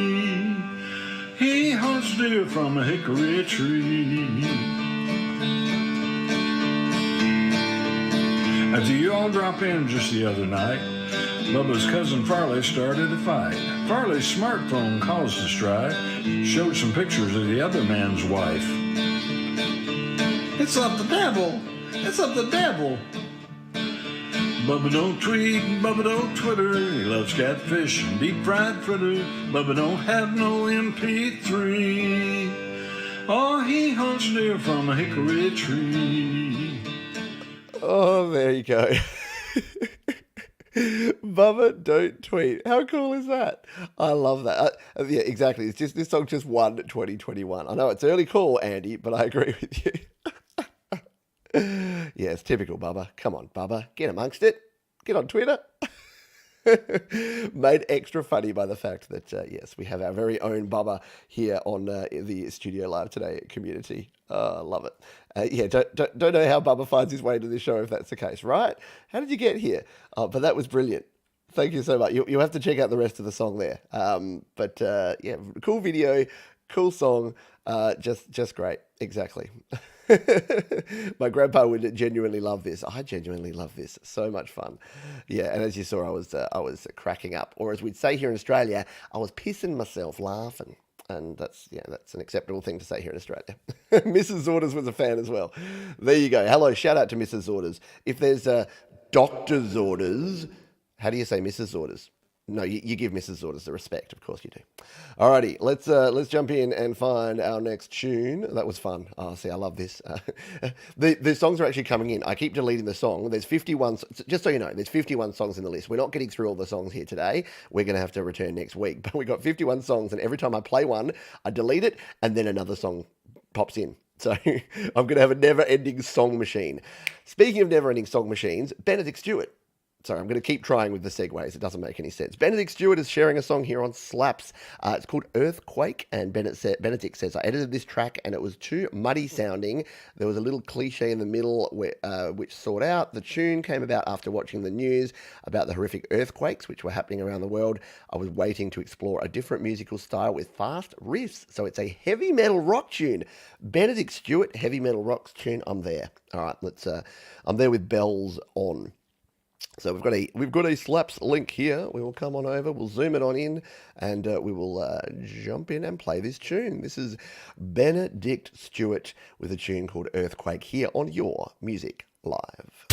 He hunts deer from a hickory tree. After you all drop in just the other night, Bubba's cousin Farley started a fight. Farley's smartphone caused a strife. Showed some pictures of the other man's wife. It's of the devil. It's of the devil. Bubba don't tweet, Bubba don't Twitter. He loves catfish and deep fried fritter. Bubba don't have no MP3. Oh, he hunts deer from a hickory tree. Oh, there you go. Bubba Don't Tweet. How cool is that? I love that. Yeah, exactly. It's just, this song just won 2021. I know it's early call, Andy, but I agree with you. Yeah, it's typical Bubba. Come on, Bubba. Get amongst it. Get on Twitter. Made extra funny by the fact that, yes, we have our very own Bubba here on the Studio Live Today community. Oh, I love it. Yeah, don't know how Bubba finds his way to this show if that's the case, right? How did you get here? But that was brilliant. Thank you so much. You'll have to check out the rest of the song there. Yeah, cool video, cool song, just great. Exactly. My grandpa would genuinely love this. I genuinely love this. So much fun. Yeah, and as you saw, I was cracking up, or as we'd say here in Australia, I was pissing myself laughing. And that's an acceptable thing to say here in Australia. Mrs. Orders was a fan as well. There you go. Hello, shout out to Mrs. Orders. If there's doctor's orders, how do you say Mrs. Orders? No, you give Mrs. Orders the respect. Of course you do. Alrighty, let's jump in and find our next tune. That was fun. Oh, see, I love this. The songs are actually coming in. I keep deleting the song. There's 51, just so you know, there's 51 songs in the list. We're not getting through all the songs here today. We're going to have to return next week. But we got 51 songs, and every time I play one, I delete it, and then another song pops in. So I'm going to have a never-ending song machine. Speaking of never-ending song machines, Benedict Stewart. Sorry, I'm going to keep trying with the segues. It doesn't make any sense. Benedict Stewart is sharing a song here on Slaps. It's called Earthquake, and Benedict says, I edited this track and it was too muddy sounding. There was a little cliche in the middle which sought out. The tune came about after watching the news about the horrific earthquakes which were happening around the world. I was waiting to explore a different musical style with fast riffs. So it's a heavy metal rock tune. Benedict Stewart, heavy metal rock tune. I'm there. All right, I'm there with bells on. So we've got a Slaps link here. We will come on over, we'll zoom it on in, and we will jump in and play this tune. This is Benedict Stewart with a tune called Earthquake here on Your Music Live.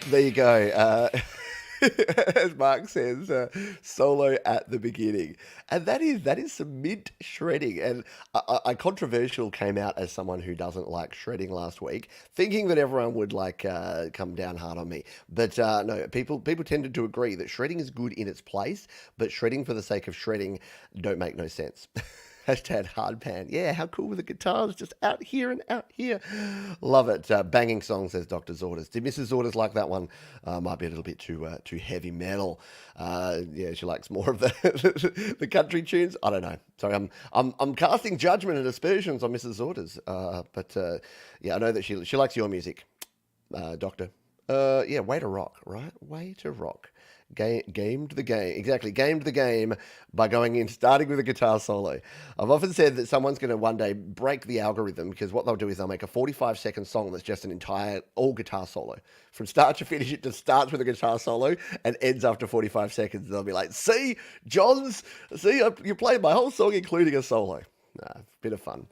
There you go. As Mark says, solo at the beginning. And that is some mint shredding. And I controversial came out as someone who doesn't like shredding last week, thinking that everyone would come down hard on me. But no, people tended to agree that shredding is good in its place, but shredding for the sake of shredding don't make no sense. Hashtag hard pan. Yeah, how cool were the guitars? Just out here and out here. Love it. Banging song, says Doctor's Orders. Did Mrs. Orders like that one? Might be a little bit too heavy metal. Yeah, she likes more of the country tunes. I don't know. Sorry, I'm casting judgment and aspersions on Mrs. Orders. But yeah, I know that she likes your music, Doctor. Yeah, way to rock, right? Way to rock. Gamed the game. Exactly. Gamed the game by starting with a guitar solo. I've often said that someone's going to one day break the algorithm, because what they'll do is they'll make a 45-second song that's just an entire all guitar solo. From start to finish, it just starts with a guitar solo and ends after 45 seconds. They'll be like, see, you played my whole song, including a solo. Bit of fun.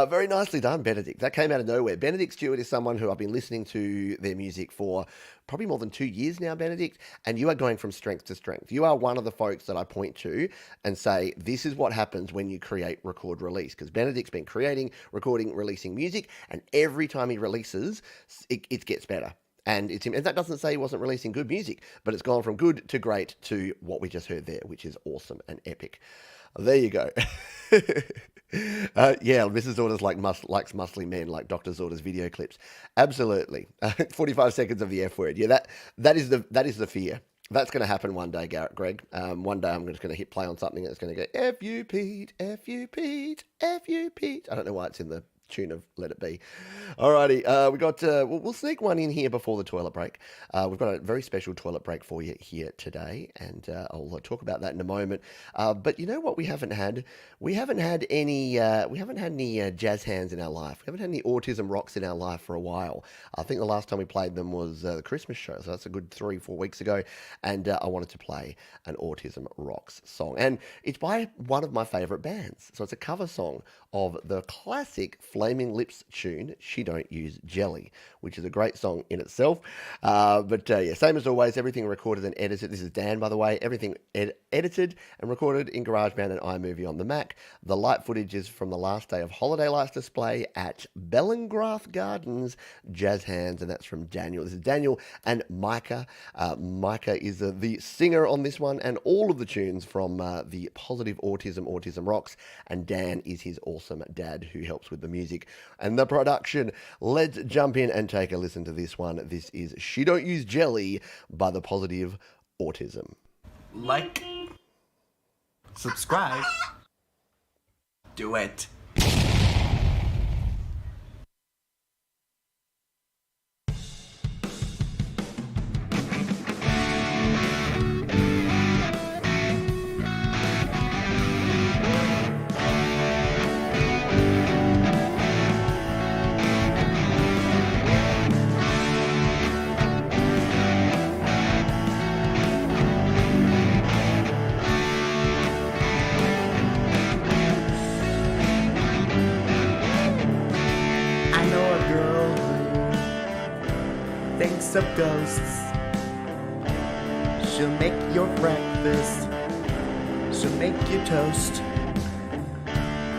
Very nicely done, Benedict. That came out of nowhere. Benedict Stewart is someone who I've been listening to their music for probably more than 2 years now, Benedict, and you are going from strength to strength. You are one of the folks that I point to and say, this is what happens when you create, record, release, because Benedict's been creating, recording, releasing music, and every time he releases, it gets better. And that doesn't say he wasn't releasing good music, but it's gone from good to great to what we just heard there, which is awesome and epic. There you go. Yeah, Mrs. Orders likes muscly men, like Dr. Zorda's video clips. Absolutely. 45 seconds of the F word. Yeah, that is the fear. That's going to happen one day, Greg. One day I'm just going to hit play on something and it's going to go, F you, Pete, F you, Pete, F you, Pete. I don't know why it's in the tune of Let It Be. Alrighty, we got, we'll sneak one in here before the toilet break. We've got a very special toilet break for you here today, and I'll talk about that in a moment. But you know what we haven't had? We haven't had any jazz hands in our life. We haven't had any autism rocks in our life for a while. I think the last time we played them was the Christmas show, so that's a good 3-4 weeks ago, and I wanted to play an autism rocks song. And it's by one of my favourite bands. So it's a cover song of the classic Flaming Lips tune, She Don't Use Jelly, which is a great song in itself. But yeah, same as always, everything recorded and edited. This is Dan, by the way. Everything edited and recorded in GarageBand and iMovie on the Mac. The light footage is from the last day of Holiday Lights display at Bellengrath Gardens Jazz Hands, and that's from Daniel. This is Daniel and Micah. Micah is the singer on this one, and all of the tunes from the Positive Autism Rocks, and Dan is his awesome dad who helps with the music and the production. Let's jump in and take a listen to this one. This is She Don't Use Jelly by the Positive Autism. Like, subscribe, do it. Of ghosts. She'll make your breakfast, she'll make you toast,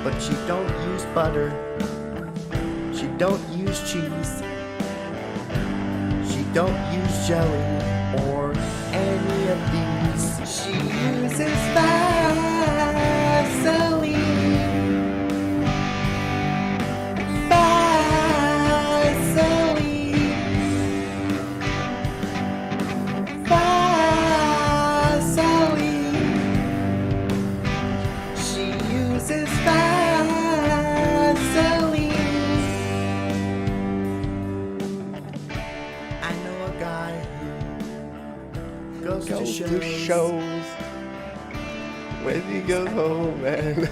but she don't use butter, she don't use cheese, she don't use jelly or any of these. She uses Vaseline. Goes to shows when he goes home, man.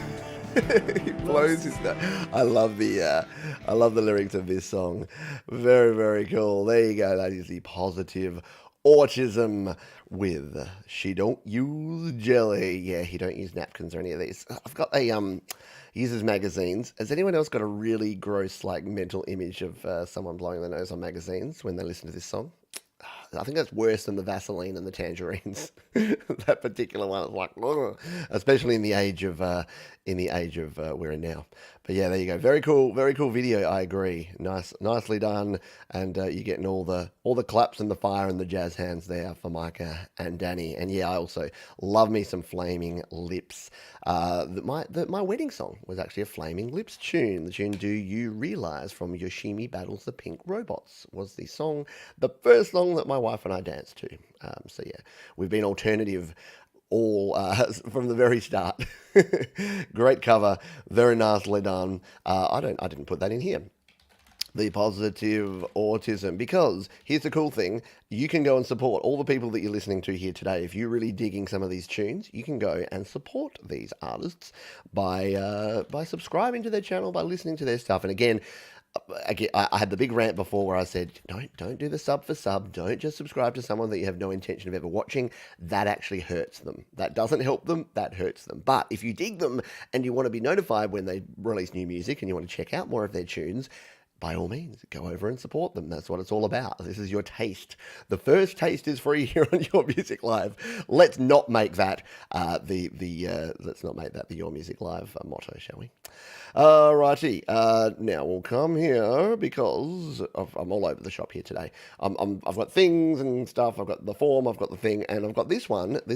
He blows his nose. I love the lyrics of this song. Very, very cool. There you go. That is the Positive Autism with She Don't Use Jelly. Yeah, he don't use napkins or any of these. I've got a he uses magazines. Has anyone else got a really gross mental image of someone blowing their nose on magazines when they listen to this song? I think that's worse than the Vaseline and the tangerines. That particular one is like, ugh, especially in the age of we're in now. But yeah, there you go. Very cool video. I agree. Nicely done. And you're getting all the claps and the fire and the jazz hands there for Micah and Danny. And yeah, I also love me some Flaming Lips. My wedding song was actually a Flaming Lips tune. The tune "Do You Realize" from Yoshimi Battles the Pink Robots was the song, the first song that my wife and I danced to. So yeah, we've been alternative all from the very start. Great cover, very nicely done. I didn't put that in here. The Positive Autism, because here's the cool thing, you can go and support all the people that you're listening to here today. If you're really digging some of these tunes, you can go and support these artists by subscribing to their channel, by listening to their stuff. And again, I had the big rant before where I said, don't do the sub for sub. Don't just subscribe to someone that you have no intention of ever watching. That actually hurts them. That doesn't help them. That hurts them. But if you dig them and you want to be notified when they release new music and you want to check out more of their tunes, by all means, go over and support them. That's what it's all about. This is your taste. The first taste is free here on Your Music Live. Let's not make that let's not make that the Your Music Live motto, shall we? Righty. Now we'll come here because I'm all over the shop here today. I've got things and stuff. I've got the form. I've got the thing, and I've got this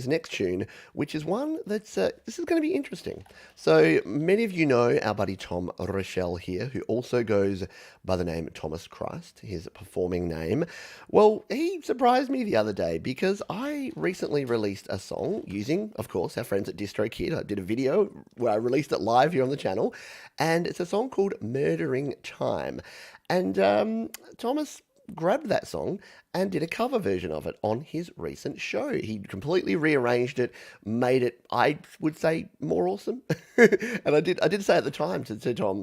next tune, which is one that's this is going to be interesting. So many of you know our buddy Tom Rochelle here, who also goes by the name Thomas Christ, his performing name. Well, he surprised me the other day because I recently released a song using, of course, our friends at DistroKid. I did a video where I released it live here on the channel, and it's a song called Murdering Time. And Thomas grabbed that song and did a cover version of it on his recent show. He completely rearranged it, made it, I would say, more awesome. And I did say at the time to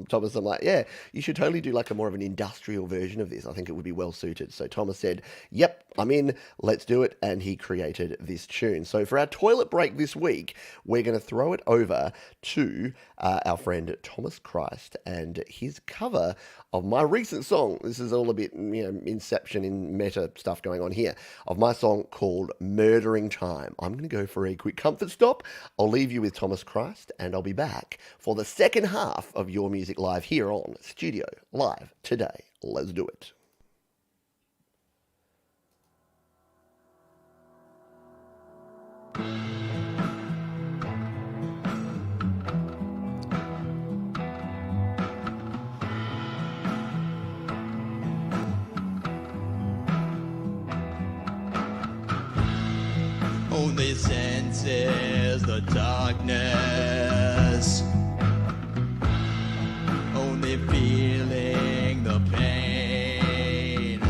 Thomas, I'm like, yeah, you should totally do like a more of an industrial version of this. I think it would be well suited. So Thomas said, yep, I'm in, let's do it. And he created this tune. So for our toilet break this week, we're going to throw it over to our friend Thomas Christ and his cover of my recent song. This is all a bit, Inception in meta stuff going on here, of my song called Murdering Time. I'm going to go for a quick comfort stop. I'll leave you with Thomas Christ, and I'll be back for the second half of Your Music Live here on Studio Live today. Let's do it. Only senses the darkness, only feeling the pain,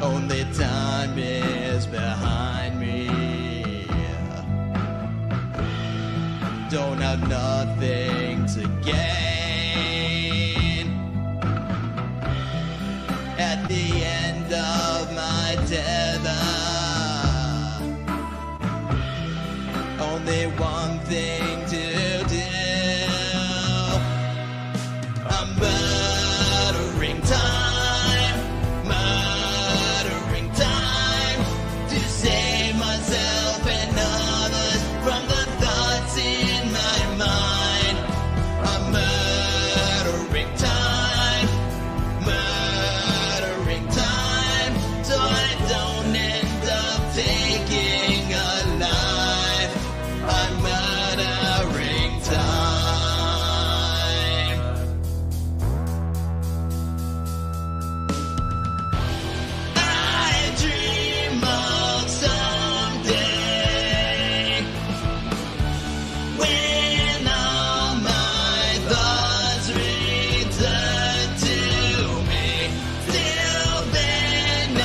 only time is behind me, don't have nothing to gain, at the end of my tether. Only one thing to do. I'm murdering time, to save myself and others from the thoughts in my mind. I'm murdering time, so I don't end up taking a life. I'm murdering time. I dream of someday when all my thoughts return to me. Till then I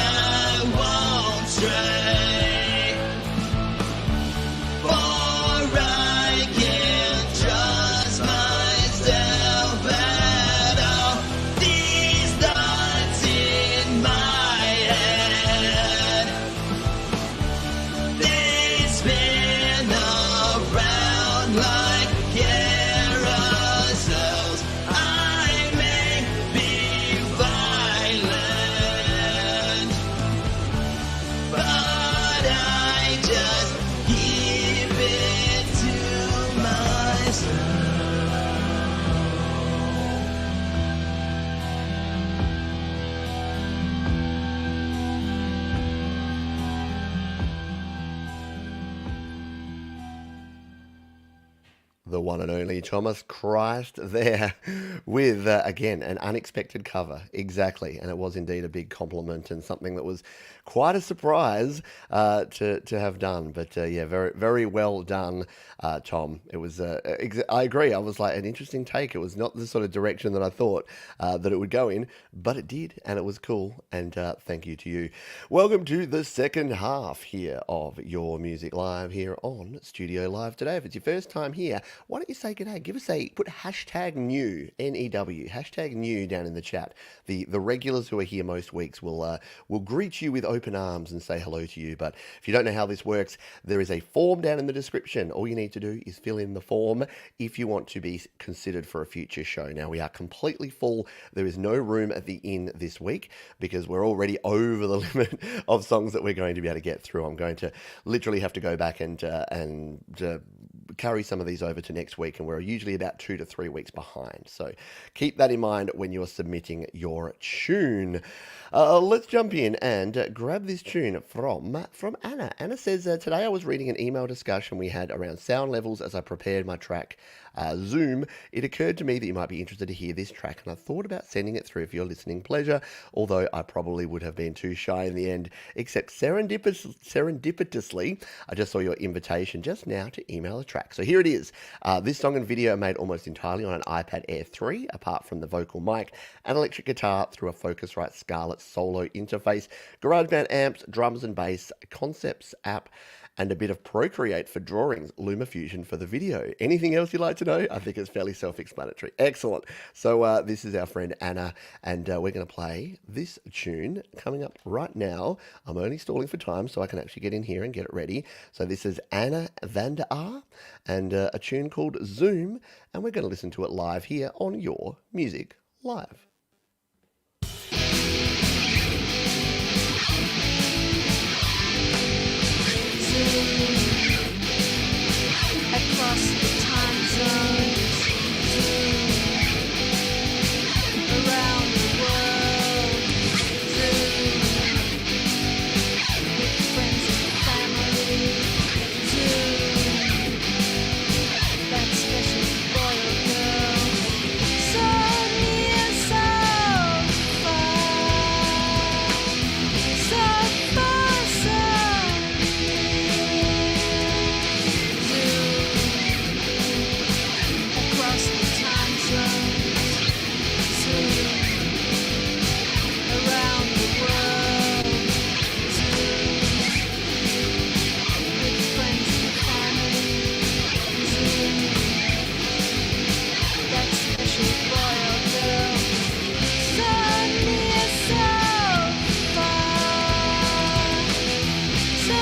won't stray, for I can't trust myself at all. These thoughts in my head, they spin around like carousels. I may be violent, but I just keep it to myself. The one and only Thomas Christ there with, again, an unexpected cover. Exactly. And it was indeed a big compliment and something that was quite a surprise to have done. But yeah, very, very well done, Tom. It was, I agree. I was like, an interesting take. It was not the sort of direction that I thought that it would go in, but it did. And it was cool. And thank you to you. Welcome to the second half here of Your Music Live here on Studio Live today. If it's your first time here, why don't you say g'day? Put hashtag new, N-E-W, hashtag new down in the chat. The regulars who are here most weeks will greet you with open arms and say hello to you. But if you don't know how this works, there is a form down in the description. All you need to do is fill in the form if you want to be considered for a future show. Now, we are completely full. There is no room at the inn this week because we're already over the limit of songs that we're going to be able to get through. I'm going to literally have to go back and carry some of these over to next week, and we're usually about 2 to 3 weeks behind. So keep that in mind when you're submitting your tune. Let's jump in and grab this tune from Anna. Anna says, today I was reading an email discussion we had around sound levels as I prepared my track Zoom. It occurred to me that you might be interested to hear this track, and I thought about sending it through for your listening pleasure, although I probably would have been too shy in the end, except serendipitously, I just saw your invitation just now to email a track. So here it is. This song and video are made almost entirely on an iPad Air 3, apart from the vocal mic and electric guitar through a Focusrite Scarlett Solo interface, GarageBand amps, drums and bass, Concepts app, and a bit of Procreate for drawings, LumaFusion for the video. Anything else you'd like to know? I think it's fairly self-explanatory. Excellent. So this is our friend Anna, and we're going to play this tune coming up right now. I'm only stalling for time so I can actually get in here and get it ready. So this is Anna van der Aar and a tune called Zoom, and we're going to listen to it live here on Your Music Live. Across the time zones, around the world, with friends and family, that special boy or girl, so near, so far, so across the time zones, around the world, with friends and family, that special boy or girl, so near, so far, so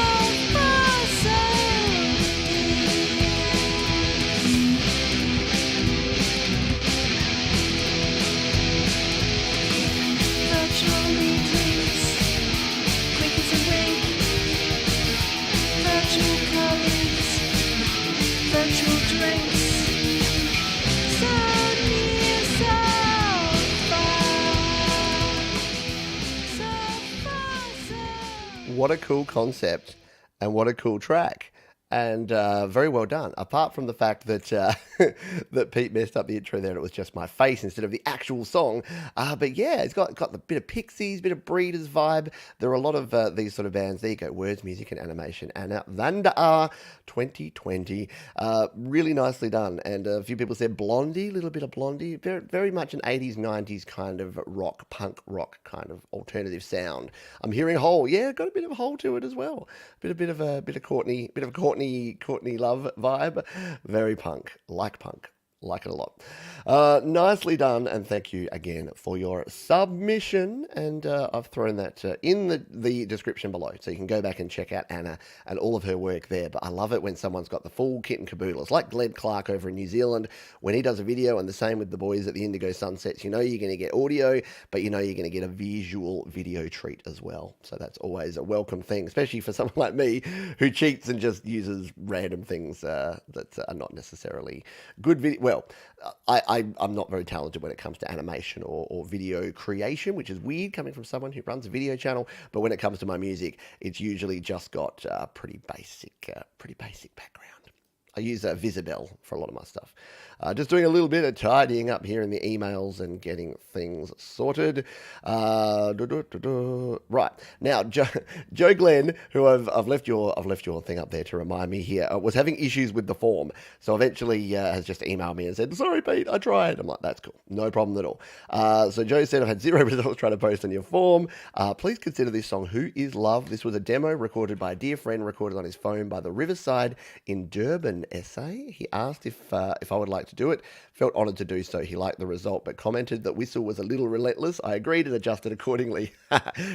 virtual meetings, quick as a wink, virtual colleagues, virtual drinks, so near, so far. What a cool concept and what a cool track. And very well done. Apart from the fact that that Pete messed up the intro there and it was just my face instead of the actual song. But yeah, it's got the bit of Pixies, bit of Breeders vibe. There are a lot of these sort of bands. There you go, words, music, and animation. Anna van der Aar 2020. Really nicely done. And a few people said Blondie, a little bit of Blondie. Very, very much an 80s, 90s kind of rock, punk rock kind of alternative sound. I'm hearing Hole. Yeah, got a bit of Hole to it as well. A bit of Courtney Love vibe. Very punk, like it a lot. Nicely done, and thank you again for your submission. And I've thrown that in the description below, so you can go back and check out Anna and all of her work there. But I love it when someone's got the full kit and caboodle. It's like Glenn Clark over in New Zealand when he does a video, and the same with the boys at the Indigo Sunsets. You know you're going to get audio, but you know you're going to get a visual video treat as well. So that's always a welcome thing, especially for someone like me who cheats and just uses random things that are not necessarily good video. Well, I'm not very talented when it comes to animation or video creation, which is weird coming from someone who runs a video channel. But when it comes to my music, it's usually just got pretty basic background. I use Visibel for a lot of my stuff. Just doing a little bit of tidying up here in the emails and getting things sorted. Right now, Joe Glenn, who I've left your thing up there to remind me here, was having issues with the form, so eventually has just emailed me and said, "Sorry, Pete, I tried." I'm like, "That's cool, no problem at all." So Joe said, "I've had 0 results trying to post on your form. Please consider this song, Who Is Love. This was a demo recorded by a dear friend, recorded on his phone by the Riverside in Durban, an essay. He asked if I would like to do it. Felt honoured to do so. He liked the result, but commented that whistle was a little relentless. I agreed and adjusted accordingly.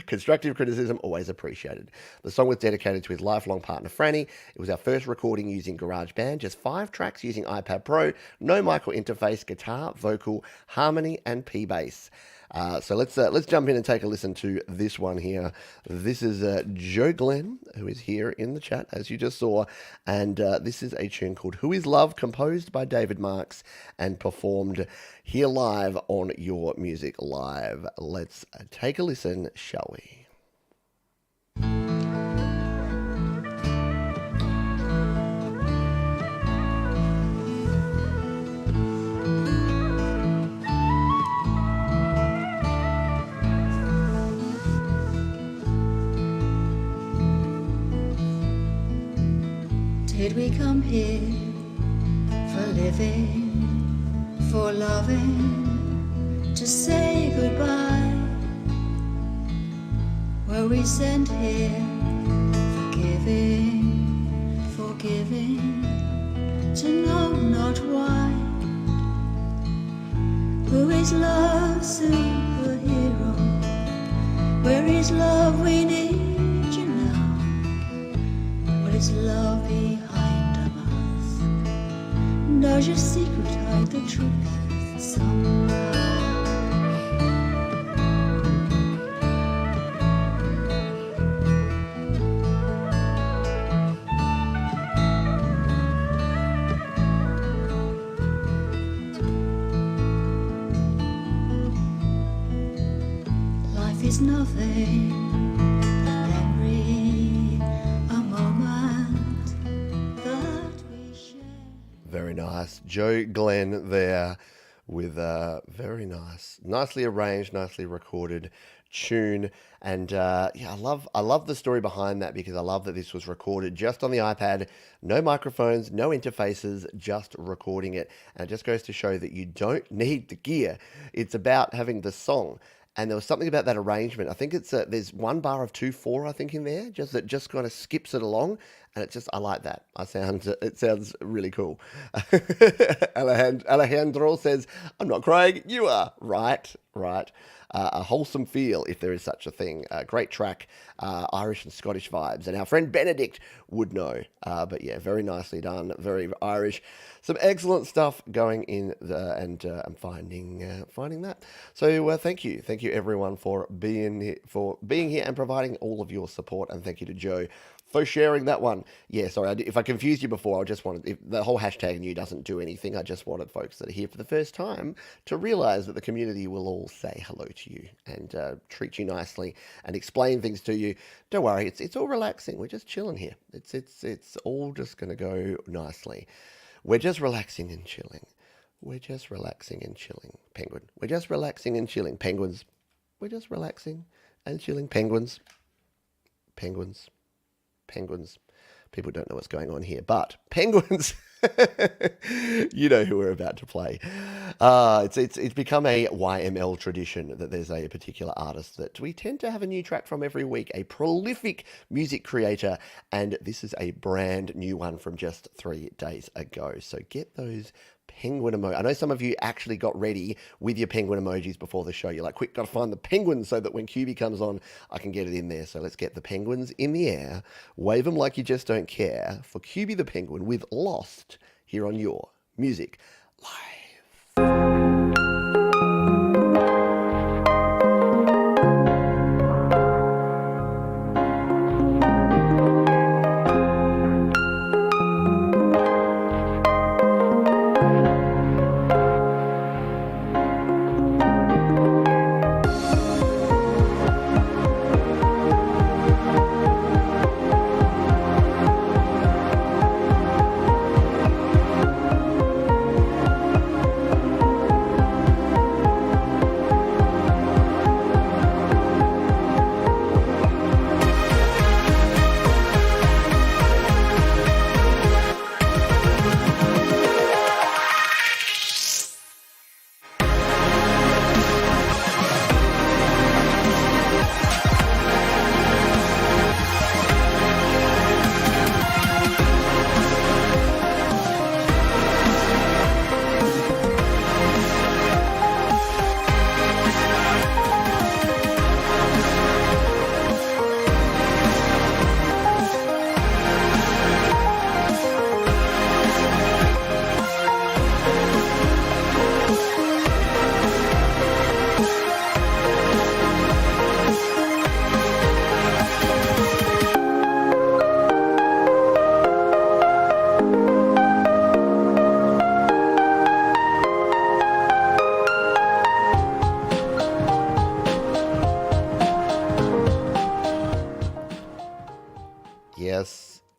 Constructive criticism, always appreciated. The song was dedicated to his lifelong partner, Franny. It was our first recording using GarageBand, just 5 tracks using iPad Pro, no mic or interface, guitar, vocal, harmony, and P-bass. So let's jump in and take a listen to this one here. This is Joe Glenn, who is here in the chat, as you just saw, and this is a tune called Who Is Love, composed by David Marks and performed here live on Your Music Live. Let's take a listen, shall we? Did we come here for living, for loving, to say goodbye? Were we sent here for giving, forgiving, to know not why? Who is love, superhero? Where is love, we need you now? What is love behind a mask? Does your secret hide the truth somehow? Life is nothing but a memory, a moment that we share. Very nice. Joe Glenn there with a very nicely arranged, nicely recorded tune. And yeah, I love the story behind that, because I love that this was recorded just on the iPad, no microphones, no interfaces, just recording it. And it just goes to show that you don't need the gear. It's about having the song. And there was something about that arrangement. I think it's there's one bar of 2/4, I think, in there, that just kind of skips it along, and I like that. It sounds really cool. Alejandro says, "I'm not crying, you are." Right. A wholesome feel, if there is such a thing. Great track, Irish and Scottish vibes, and our friend Benedict would know. But yeah, very nicely done, very Irish. Some excellent stuff going in there, and I'm finding that. So thank you everyone for being here and providing all of your support, and thank you to Joe for sharing that one. Yeah, sorry, if I confused you before, I just wanted, the whole hashtag new doesn't do anything. I just wanted folks that are here for the first time to realize that the community will all say hello to you and treat you nicely and explain things to you. Don't worry, it's all relaxing. We're just chilling here. It's all just going to go nicely. We're just relaxing and chilling. We're just relaxing and chilling. Penguin. We're just relaxing and chilling. Penguins. We're just relaxing and chilling. Penguins. Penguins. Penguins. People don't know what's going on here, but penguins, you know who we're about to play. It's become a YML tradition that there's a particular artist that we tend to have a new track from every week, a prolific music creator, and this is a brand new one from just 3 days ago. So get those penguin emoji. I know some of you actually got ready with your penguin emojis before the show. You're like, quick, got to find the penguins so that when QB comes on, I can get it in there. So let's get the penguins in the air. Wave them like you just don't care for QB the Penguin with Lost here on Your Music Live.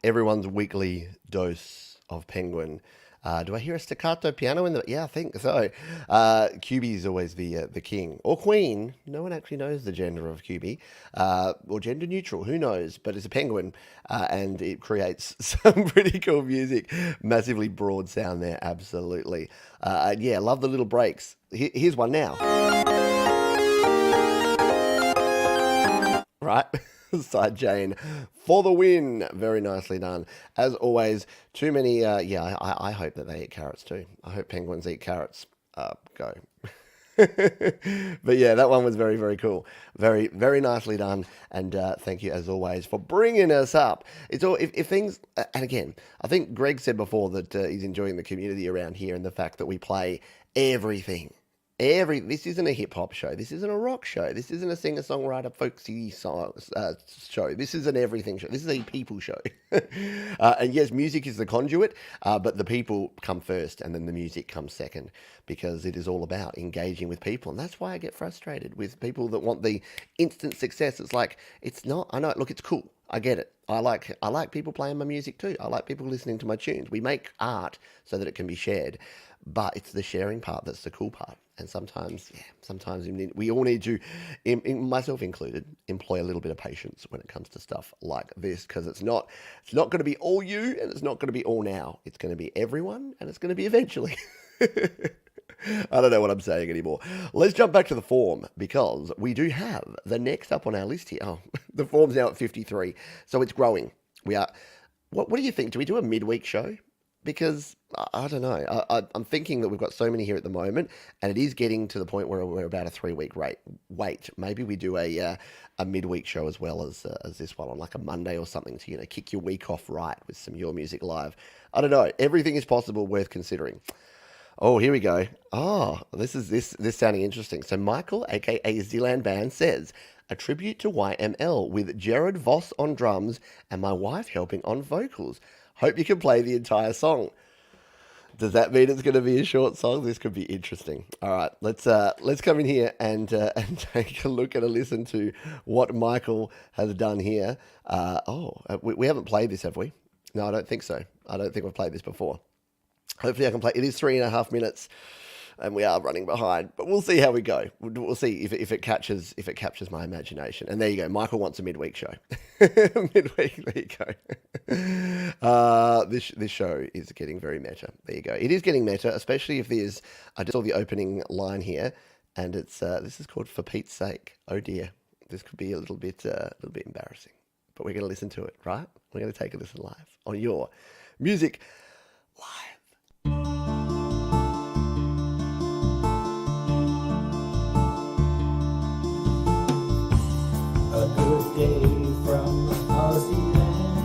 everyone's weekly dose of Penguin. Do I hear a staccato piano in the? Yeah, I think so. QB is always the king or queen. No one actually knows the gender of QB, or gender neutral. Who knows? But it's a penguin, and it creates some pretty cool music. Massively broad sound there, absolutely. And yeah, love the little breaks. Here's one now. Right. Side Jane for the win. Very nicely done. As always, too many. I hope that they eat carrots too. I hope penguins eat carrots. Go. But yeah, that one was very, very cool. Very, very nicely done. And thank you, as always, for bringing us up. It's all if things. And again, I think Greg said before that he's enjoying the community around here and the fact that we play everything. This isn't a hip hop show. This isn't a rock show. This isn't a singer songwriter folksy show. This is an everything show. This is a people show. And yes, music is the conduit, but the people come first, and then the music comes second, because it is all about engaging with people, and that's why I get frustrated with people that want the instant success. It's like it's not. I know. Look, it's cool. I get it. I like people playing my music too. I like people listening to my tunes. We make art so that it can be shared, but it's the sharing part that's the cool part. And sometimes we all need to, myself included, employ a little bit of patience when it comes to stuff like this, because it's not going to be all you, and it's not going to be all now. It's going to be everyone, and it's going to be eventually. I don't know what I'm saying anymore. Let's jump back to the form, because we do have the next up on our list here. Oh, the form's now at 53, so it's growing. We are. What do you think? Do we do a midweek show? Because I don't know. I'm thinking that we've got so many here at the moment, and it is getting to the point where we're about a 3-week wait. Maybe we do a midweek show as well as this one on like a Monday or something to kick your week off right with some Your Music Live. I don't know. Everything is possible, worth considering. Oh, here we go. Oh, this sounding interesting. So Michael, aka Zilan Band, says a tribute to YML with Jared Voss on drums and my wife helping on vocals. Hope you can play the entire song. Does that mean it's going to be a short song? This could be interesting. All right, let's come in here and take a look and a listen to what Michael has done here. We haven't played this, have we? No, I don't think so. I don't think we've played this before. Hopefully I can play. It is 3.5 minutes, and we are running behind, but we'll see how we go. We'll see if it catches my imagination. And there you go. Michael wants a midweek show. Midweek, there you go. This show is getting very meta. There you go. It is getting meta, especially if there's. I just saw the opening line here, and it's this is called For Pete's Sake. Oh dear, this could be a little bit embarrassing, but we're going to listen to it, right? We're going to take a listen live on Your Music Live. A good day from Aussie land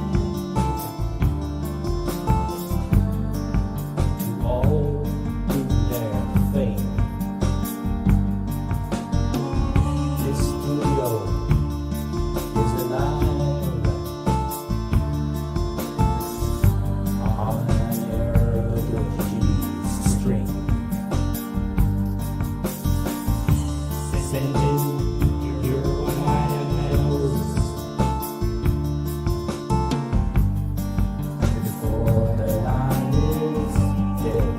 to all in their fame. This studio is alive on an air of G string. Send in your before the line is dead.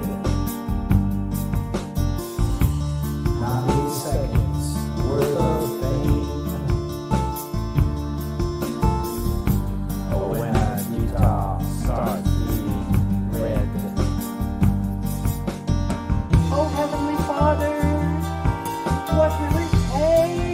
90 seconds worth of fame. Oh, when a guitar starts being red. Oh, Heavenly Father, what will it take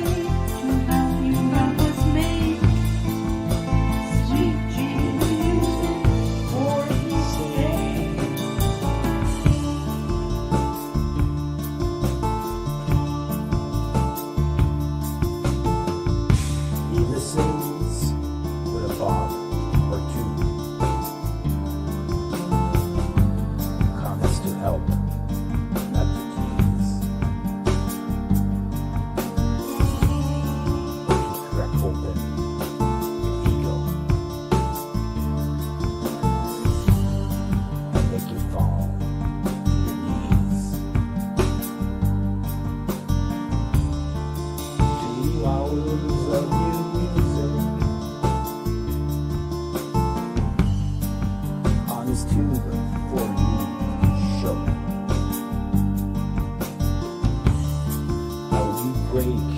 break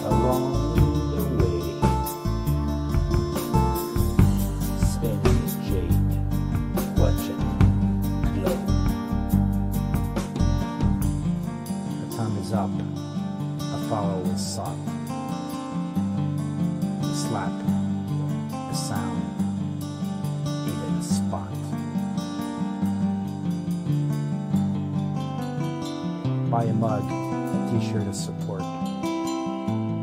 along the way. Spinning jade, watching glow. The time is up. A follow is sought. The slap, the sound, even spot. Buy a mug, a t-shirt of support.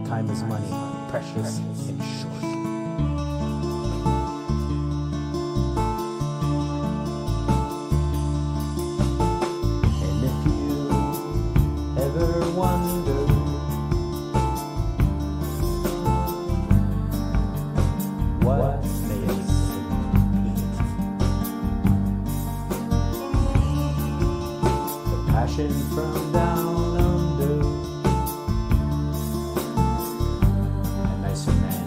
Time is money, precious and short. And if you ever wonder what makes it eat, the passion from down under, a nicer man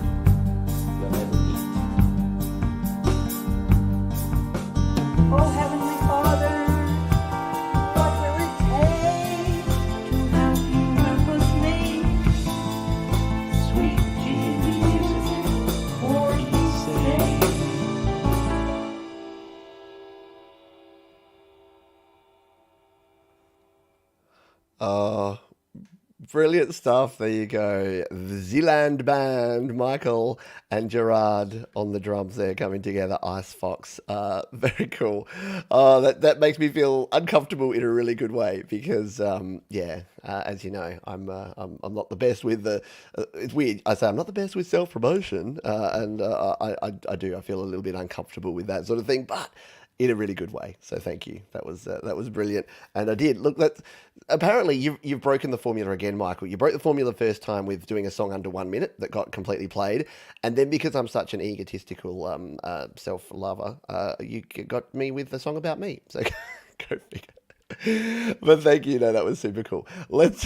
you'll never meet. Oh, Heavenly Father, what will it take to help you help us make sweet Jesus for His sake? Oh, brilliant stuff. There you go. The Zealand Band, Michael and Gerard on the drums there coming together. Ice Fox. Very cool. That makes me feel uncomfortable in a really good way because, as you know, I'm not the best with the. It's weird. I say I'm not the best with self promotion, and I feel a little bit uncomfortable with that sort of thing, but in a really good way. So thank you. That was brilliant. And I did look. That apparently you've broken the formula again, Michael. You broke the formula first time with doing a song under 1 minute that got completely played, and then because I'm such an egotistical self lover, you got me with the song about me. So go figure. But thank you. No, that was super cool. Let's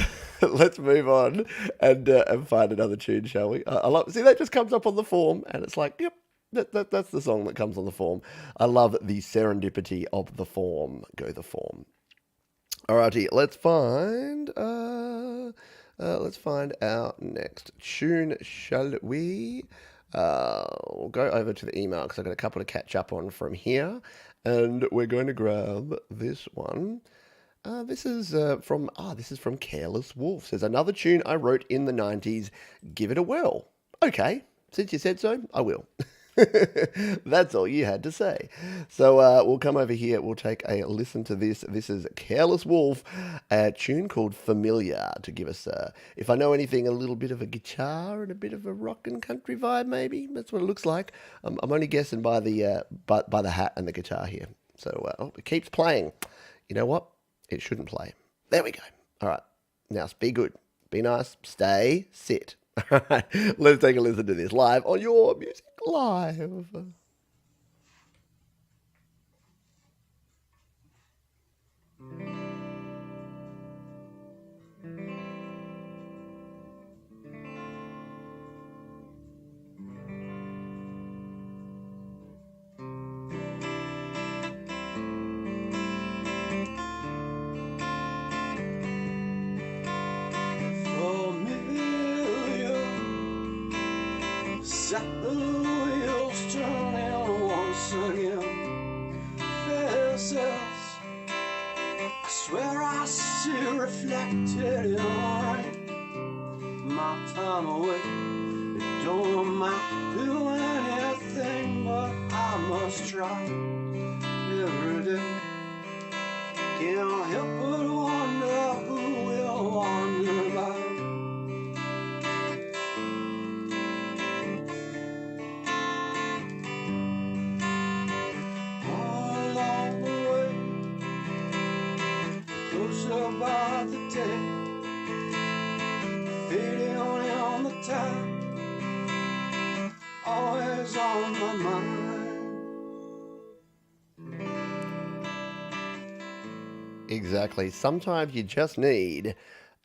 move on and find another tune, shall we? I love. See, that just comes up on the form, and it's like, yep. That's the song that comes on the form. I love the serendipity of the form. Go the form. Alrighty, let's find our next tune, shall we? We'll go over to the email because I've got a couple to catch up on from here, and we're going to grab this one. This is from Careless Wolf. Says another tune I wrote in the 90s. Give it a whirl. Okay, since you said so, I will. That's all you had to say. So we'll come over here. We'll take a listen to this. This is Careless Wolf, a tune called Familiar, to give us, if I know anything, a little bit of a guitar and a bit of a rock and country vibe, maybe. That's what it looks like. I'm only guessing by the hat and the guitar here. So it keeps playing. You know what? It shouldn't play. There we go. All right. Now, be good. Be nice. Stay. Sit. All right, let's take a listen to this live on Your Music Live. Set the wheels turning once again. Faces, I swear I see reflected in rain. My time away, it don't amount to anything, but I must try every day. Can't help but wonder who will wander by. By the day, fading on the tide, always on my mind. Exactly. Sometimes you just need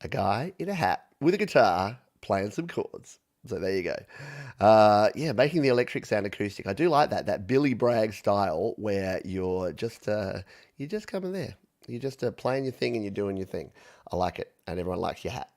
a guy in a hat with a guitar playing some chords. So there you go. Making the electric sound acoustic. I do like that Billy Bragg style where you're just coming there. You're just playing your thing and you're doing your thing. I like it. And everyone likes your hat.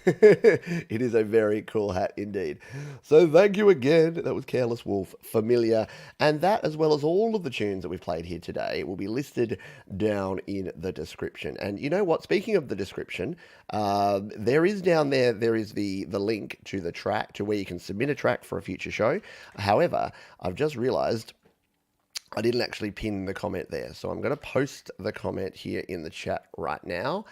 It is a very cool hat indeed. So thank you again. That was Careless Wolf, Familiar. And that, as well as all of the tunes that we've played here today, will be listed down in the description. And you know what? Speaking of the description, there is down there is the link to the track, to where you can submit a track for a future show. However, I've just realized I didn't actually pin the comment there. So I'm going to post the comment here in the chat right now.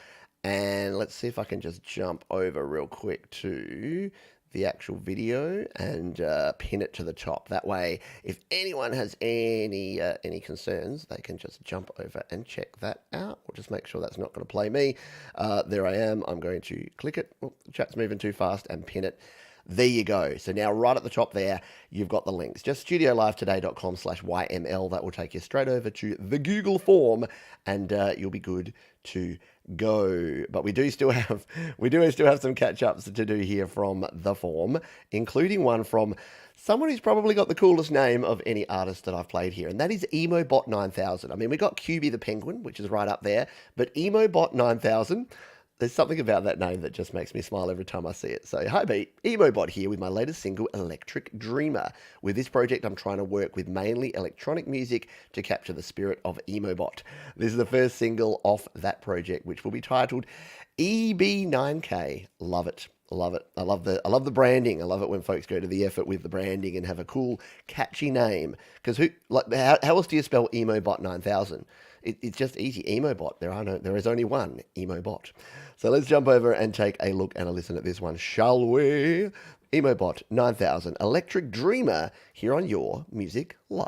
And let's see if I can just jump over real quick to the actual video and pin it to the top. That way, if anyone has any concerns, they can just jump over and check that out. We'll just make sure that's not going to play me. There I am. I'm going to click it. Oh, the chat's moving too fast, and pin it. There you go. So now right at the top there, you've got the links. Just studiolivetoday.com/YML. That will take you straight over to the Google form, and you'll be good to go. But we do still have some catch-ups to do here from the form, including one from someone who's probably got the coolest name of any artist that I've played here, and that is Emobot 9000. I mean, we got QB the Penguin, which is right up there, but Emobot 9000... there's something about that name that just makes me smile every time I see it. So, hi mate, Emobot here with my latest single, Electric Dreamer. With this project, I'm trying to work with mainly electronic music to capture the spirit of Emobot. This is the first single off that project, which will be titled EB9K. Love it. Love it. I love the branding. I love it when folks go to the effort with the branding and have a cool, catchy name. Because how else do you spell Emobot 9000? It's just easy. Emobot. There is only one Emobot. So let's jump over and take a look and a listen at this one, shall we? Emobot 9000, Electric Dreamer, here on Your Music Live.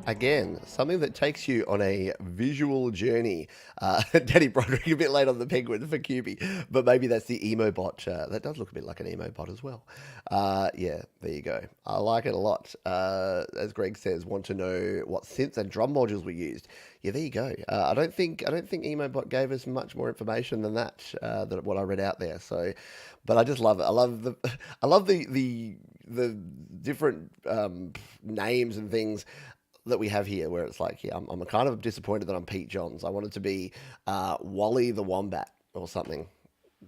Again, something that takes you on a visual journey. Danny Broderick, a bit late on the Penguin for QB, but maybe that's the Emobot. That does look a bit like an Emobot as well. Yeah, there you go. I like it a lot. As Greg says, want to know what synths and drum modules were used. Yeah, there you go. I don't think Emobot gave us much more information than that, than what I read out there. So, but I just love it. I love the different names and things that we have here, where it's like, yeah, I'm kind of disappointed that I'm Pete Johns. I wanted to be Wally the Wombat or something.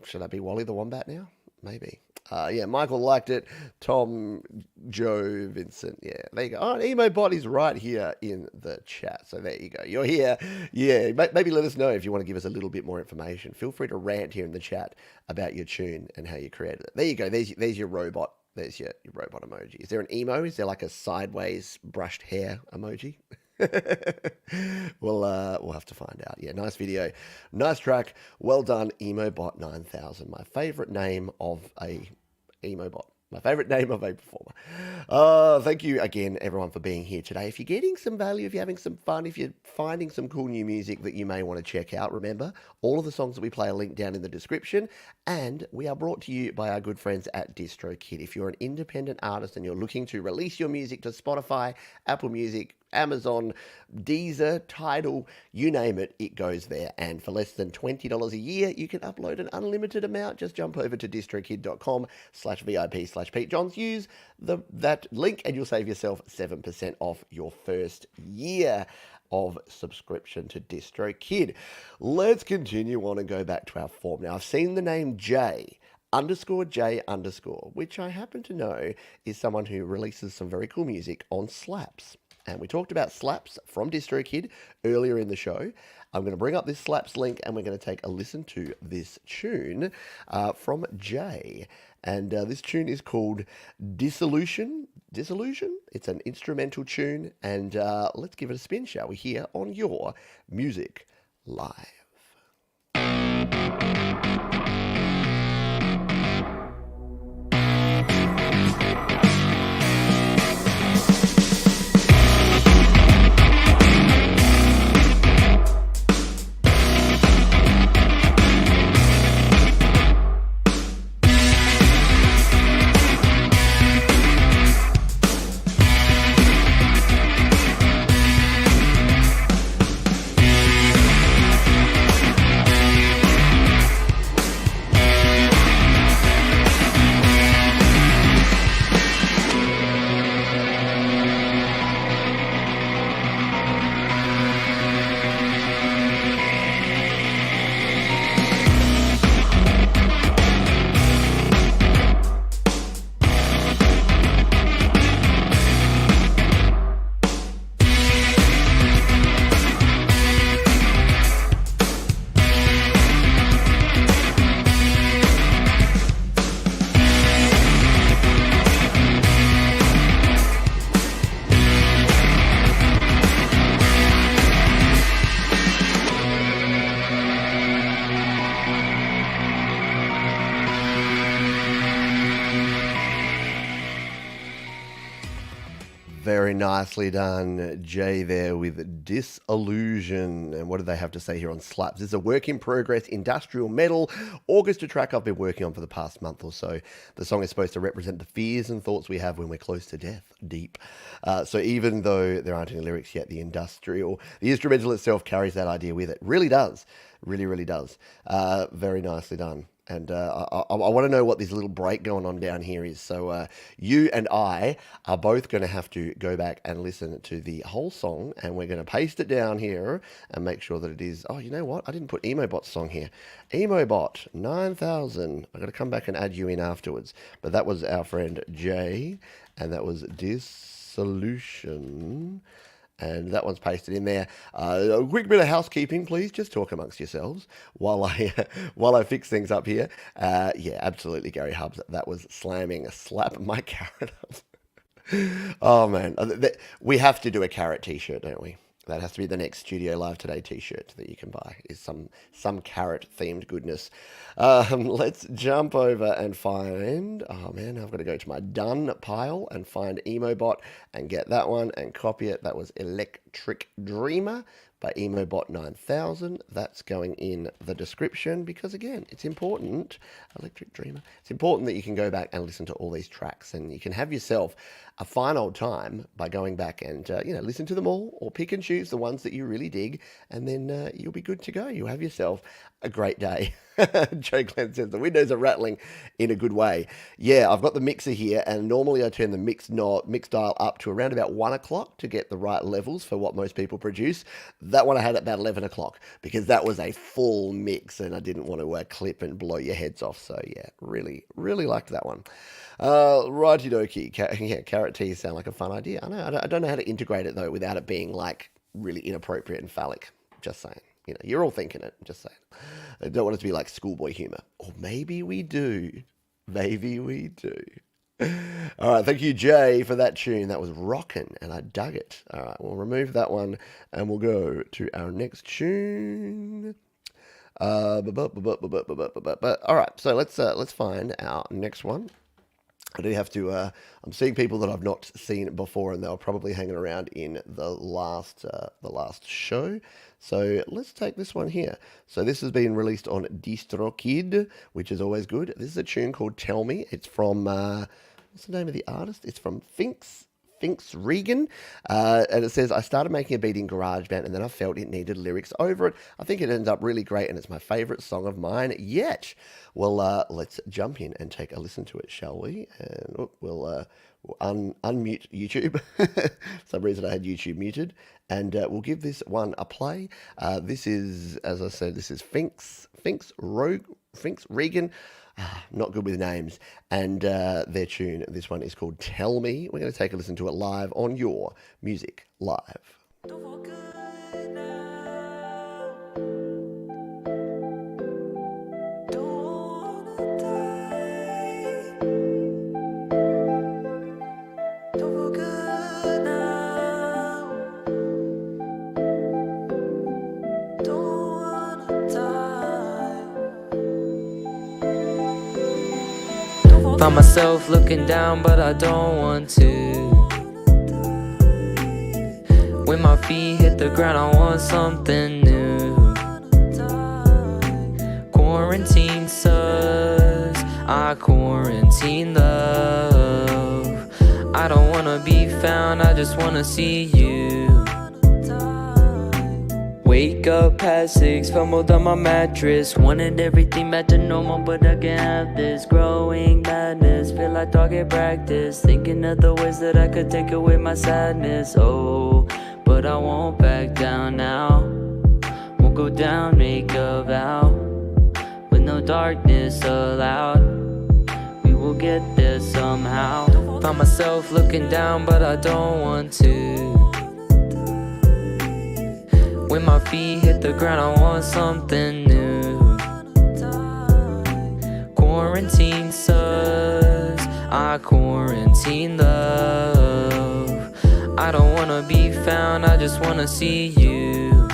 Should I be Wally the Wombat now? Maybe. Yeah, Michael liked it. Tom, Joe, Vincent. Yeah, there you go. Oh, Emobot is right here in the chat. So there you go. You're here. Yeah, maybe let us know if you want to give us a little bit more information. Feel free to rant here in the chat about your tune and how you created it. There you go. There's your robot. There's your robot emoji. Is there an emo? Is there like a sideways brushed hair emoji? We'll have to find out. Yeah, nice video. Nice track. Well done, Emobot 9000. My favorite name of a Emobot. My favorite name of a performer. Thank you again, everyone, for being here today. If you're getting some value, if you're having some fun, if you're finding some cool new music that you may want to check out, remember, all of the songs that we play are linked down in the description, and we are brought to you by our good friends at DistroKid. If you're an independent artist and you're looking to release your music to Spotify, Apple Music, Amazon, Deezer, Tidal, you name it, it goes there. And for less than $20 a year, you can upload an unlimited amount. Just jump over to distrokid.com/VIP/Pete Johns. Use that link and you'll save yourself 7% off your first year of subscription to DistroKid. Let's continue on and go back to our form. Now, I've seen the name J_J_, which I happen to know is someone who releases some very cool music on Slaps. And we talked about Slaps from DistroKid earlier in the show. I'm going to bring up this Slaps link and we're going to take a listen to this tune from Jay. And this tune is called Dissolution. It's an instrumental tune. And let's give it a spin, shall we, here on Your Music Live. Very nicely done, Jay, there with Disillusion. And what do they have to say here on Slaps? This is a work in progress industrial metal orchestra track I've been working on for the past month or so. The song is supposed to represent the fears and thoughts we have when we're close to death, deep. So even though there aren't any lyrics yet, the instrumental itself carries that idea with it. Really does. Really does. Very nicely done. And I want to know what this little break going on down here is. So you and I are both going to have to go back and listen to the whole song, and we're going to paste it down here and make sure that it is... Oh, you know what? I didn't put Emobot's song here. Emobot, 9000. I've got to come back and add you in afterwards. But that was our friend Jay, and that was Dissolution. And that one's pasted in there. A quick bit of housekeeping, please. Just talk amongst yourselves while I fix things up here. Yeah, absolutely, Gary Hubbs. That was slamming. Slap my carrot up. Oh, man. We have to do a carrot t-shirt, don't we? That has to be the next Studio Live Today t-shirt that you can buy, is some carrot-themed goodness. Let's jump over and find... Oh, man, I've got to go to my done pile and find Emobot and get that one and copy it. That was Electric Dreamer by Emobot 9000. That's going in the description because, again, it's important. Electric Dreamer. It's important that you can go back and listen to all these tracks, and you can have yourself a fine old time by going back and listen to them all, or pick and choose the ones that you really dig, and then you'll be good to go. You'll have yourself a great day. Joe Glenn says the windows are rattling in a good way. Yeah, I've got the mixer here, and normally I turn the mix dial up to around about 1 o'clock to get the right levels for what most people produce. That one I had at about 11 o'clock because that was a full mix, and I didn't want to clip and blow your heads off. So yeah, really liked that one. Righty dokie. Yeah, carrot teas sound like a fun idea. I know. I don't know how to integrate it though without it being like really inappropriate and phallic. Just saying. You're all thinking it. Just saying. I don't want it to be like schoolboy humor. Or maybe we do. Maybe we do. All right. Thank you, Jay, for that tune. That was rocking, and I dug it. All right. We'll remove that one, and we'll go to our next tune. All right. So let's find our next one. I do have to, I'm seeing people that I've not seen before, and they were probably hanging around in the last show. So let's take this one here. So this has been released on DistroKid, which is always good. This is a tune called Tell Me. It's from, what's the name of the artist? It's from Finks Regan, and it says, I started making a beat in GarageBand and then I felt it needed lyrics over it. I think it ends up really great and it's my favourite song of mine yet. Well, let's jump in and take a listen to it, shall we? And we'll unmute YouTube. For some reason I had YouTube muted. And we'll give this one a play. This is, as I said, this is Finks Regan. Not good with names. And their tune, this one is called Tell Me. We're going to take a listen to it live on Your Music Live. Found myself looking down, but I don't want to. When my feet hit the ground, I want something new. Quarantine sucks, I quarantine love. I don't wanna be found, I just wanna see you. Wake up past 6, fumbled on my mattress. Wanted everything back to normal, but I can't have this. Growing madness, feel like target practice. Thinking of the ways that I could take away my sadness. Oh, but I won't back down now. Won't go down, make a vow. With no darkness allowed, we will get there somehow. Found myself looking down, but I don't want to. When my feet hit the ground, I want something new. Quarantine sucks, I quarantine love. I don't wanna be found, I just wanna see you.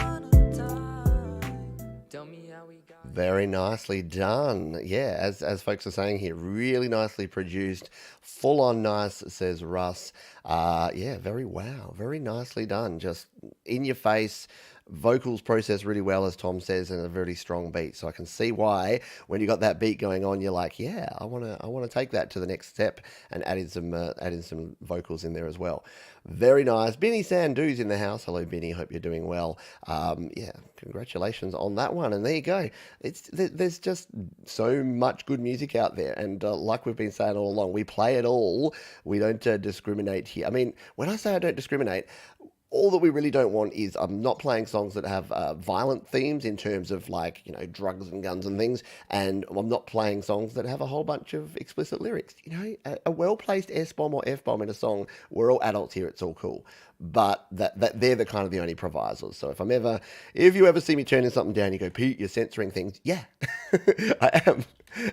Very nicely done. Yeah, as folks are saying here, really nicely produced. Full on nice, says Russ. Yeah, very nicely done. Just in your face. Vocals processed really well, as Tom says, and a very strong beat. So I can see why when you got that beat going on, you're like, yeah, I want to take that to the next step, and add in some vocals in there as well. Very nice. Benny Sandu's in the house. Hello, Benny. Hope you're doing well. Yeah, congratulations on that one. And there you go. There's just so much good music out there, and like we've been saying all along, we play it all. We don't discriminate here. I mean, when I say I don't discriminate, all that we really don't want is I'm not playing songs that have violent themes in terms of, like, you know, drugs and guns and things, and I'm not playing songs that have a whole bunch of explicit lyrics. You know, a well-placed S-bomb or F-bomb in a song, we're all adults here, it's all cool. But that they're the kind of the only provisos. So if you ever see me turning something down, you go, Pete, you're censoring things. Yeah, I am.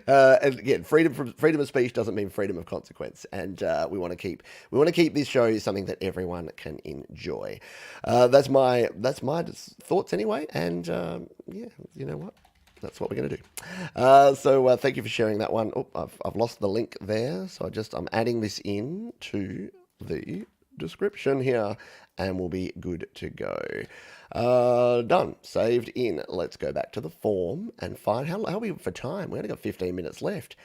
And again, freedom of speech doesn't mean freedom of consequence, and we want to keep this show something that everyone can enjoy. That's my thoughts anyway, and yeah, you know what? That's what we're going to do. So thank you for sharing that one. Oh, I've lost the link there, so I'm adding this in to the description here, and we'll be good to go. Done. Saved in. Let's go back to the form and find how are we for time. We only got 15 minutes left.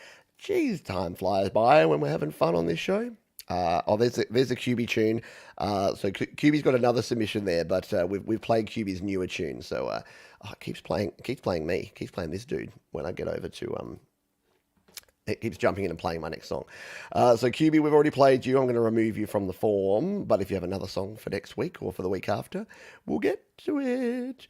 Jeez, time flies by when we're having fun on this show. There's a QB tune. So QB's got another submission there, but we've played QB's newer tune. So it keeps playing this dude when I get over to It keeps jumping in and playing my next song. So QB, we've already played you. I'm going to remove you from the form. But if you have another song for next week or for the week after, we'll get to it.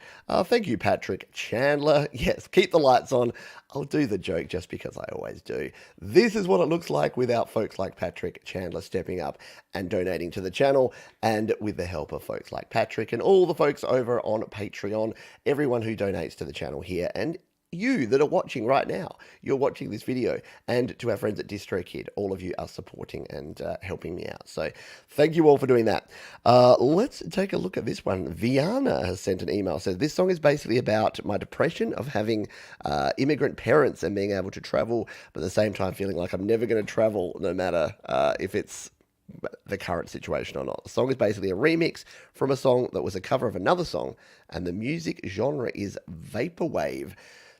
Thank you, Patrick Chandler. Yes, keep the lights on. I'll do the joke just because I always do. This is what it looks like without folks like Patrick Chandler stepping up and donating to the channel, and with the help of folks like Patrick and all the folks over on Patreon, everyone who donates to the channel here, and you that are watching right now, you're watching this video, and to our friends at DistroKid, all of you are supporting and helping me out. So thank you all for doing that. Let's take a look at this one. Viana has sent an email, says, this song is basically about my depression of having immigrant parents and being able to travel, but at the same time feeling like I'm never going to travel no matter if it's the current situation or not. The song is basically a remix from a song that was a cover of another song, and the music genre is vaporwave.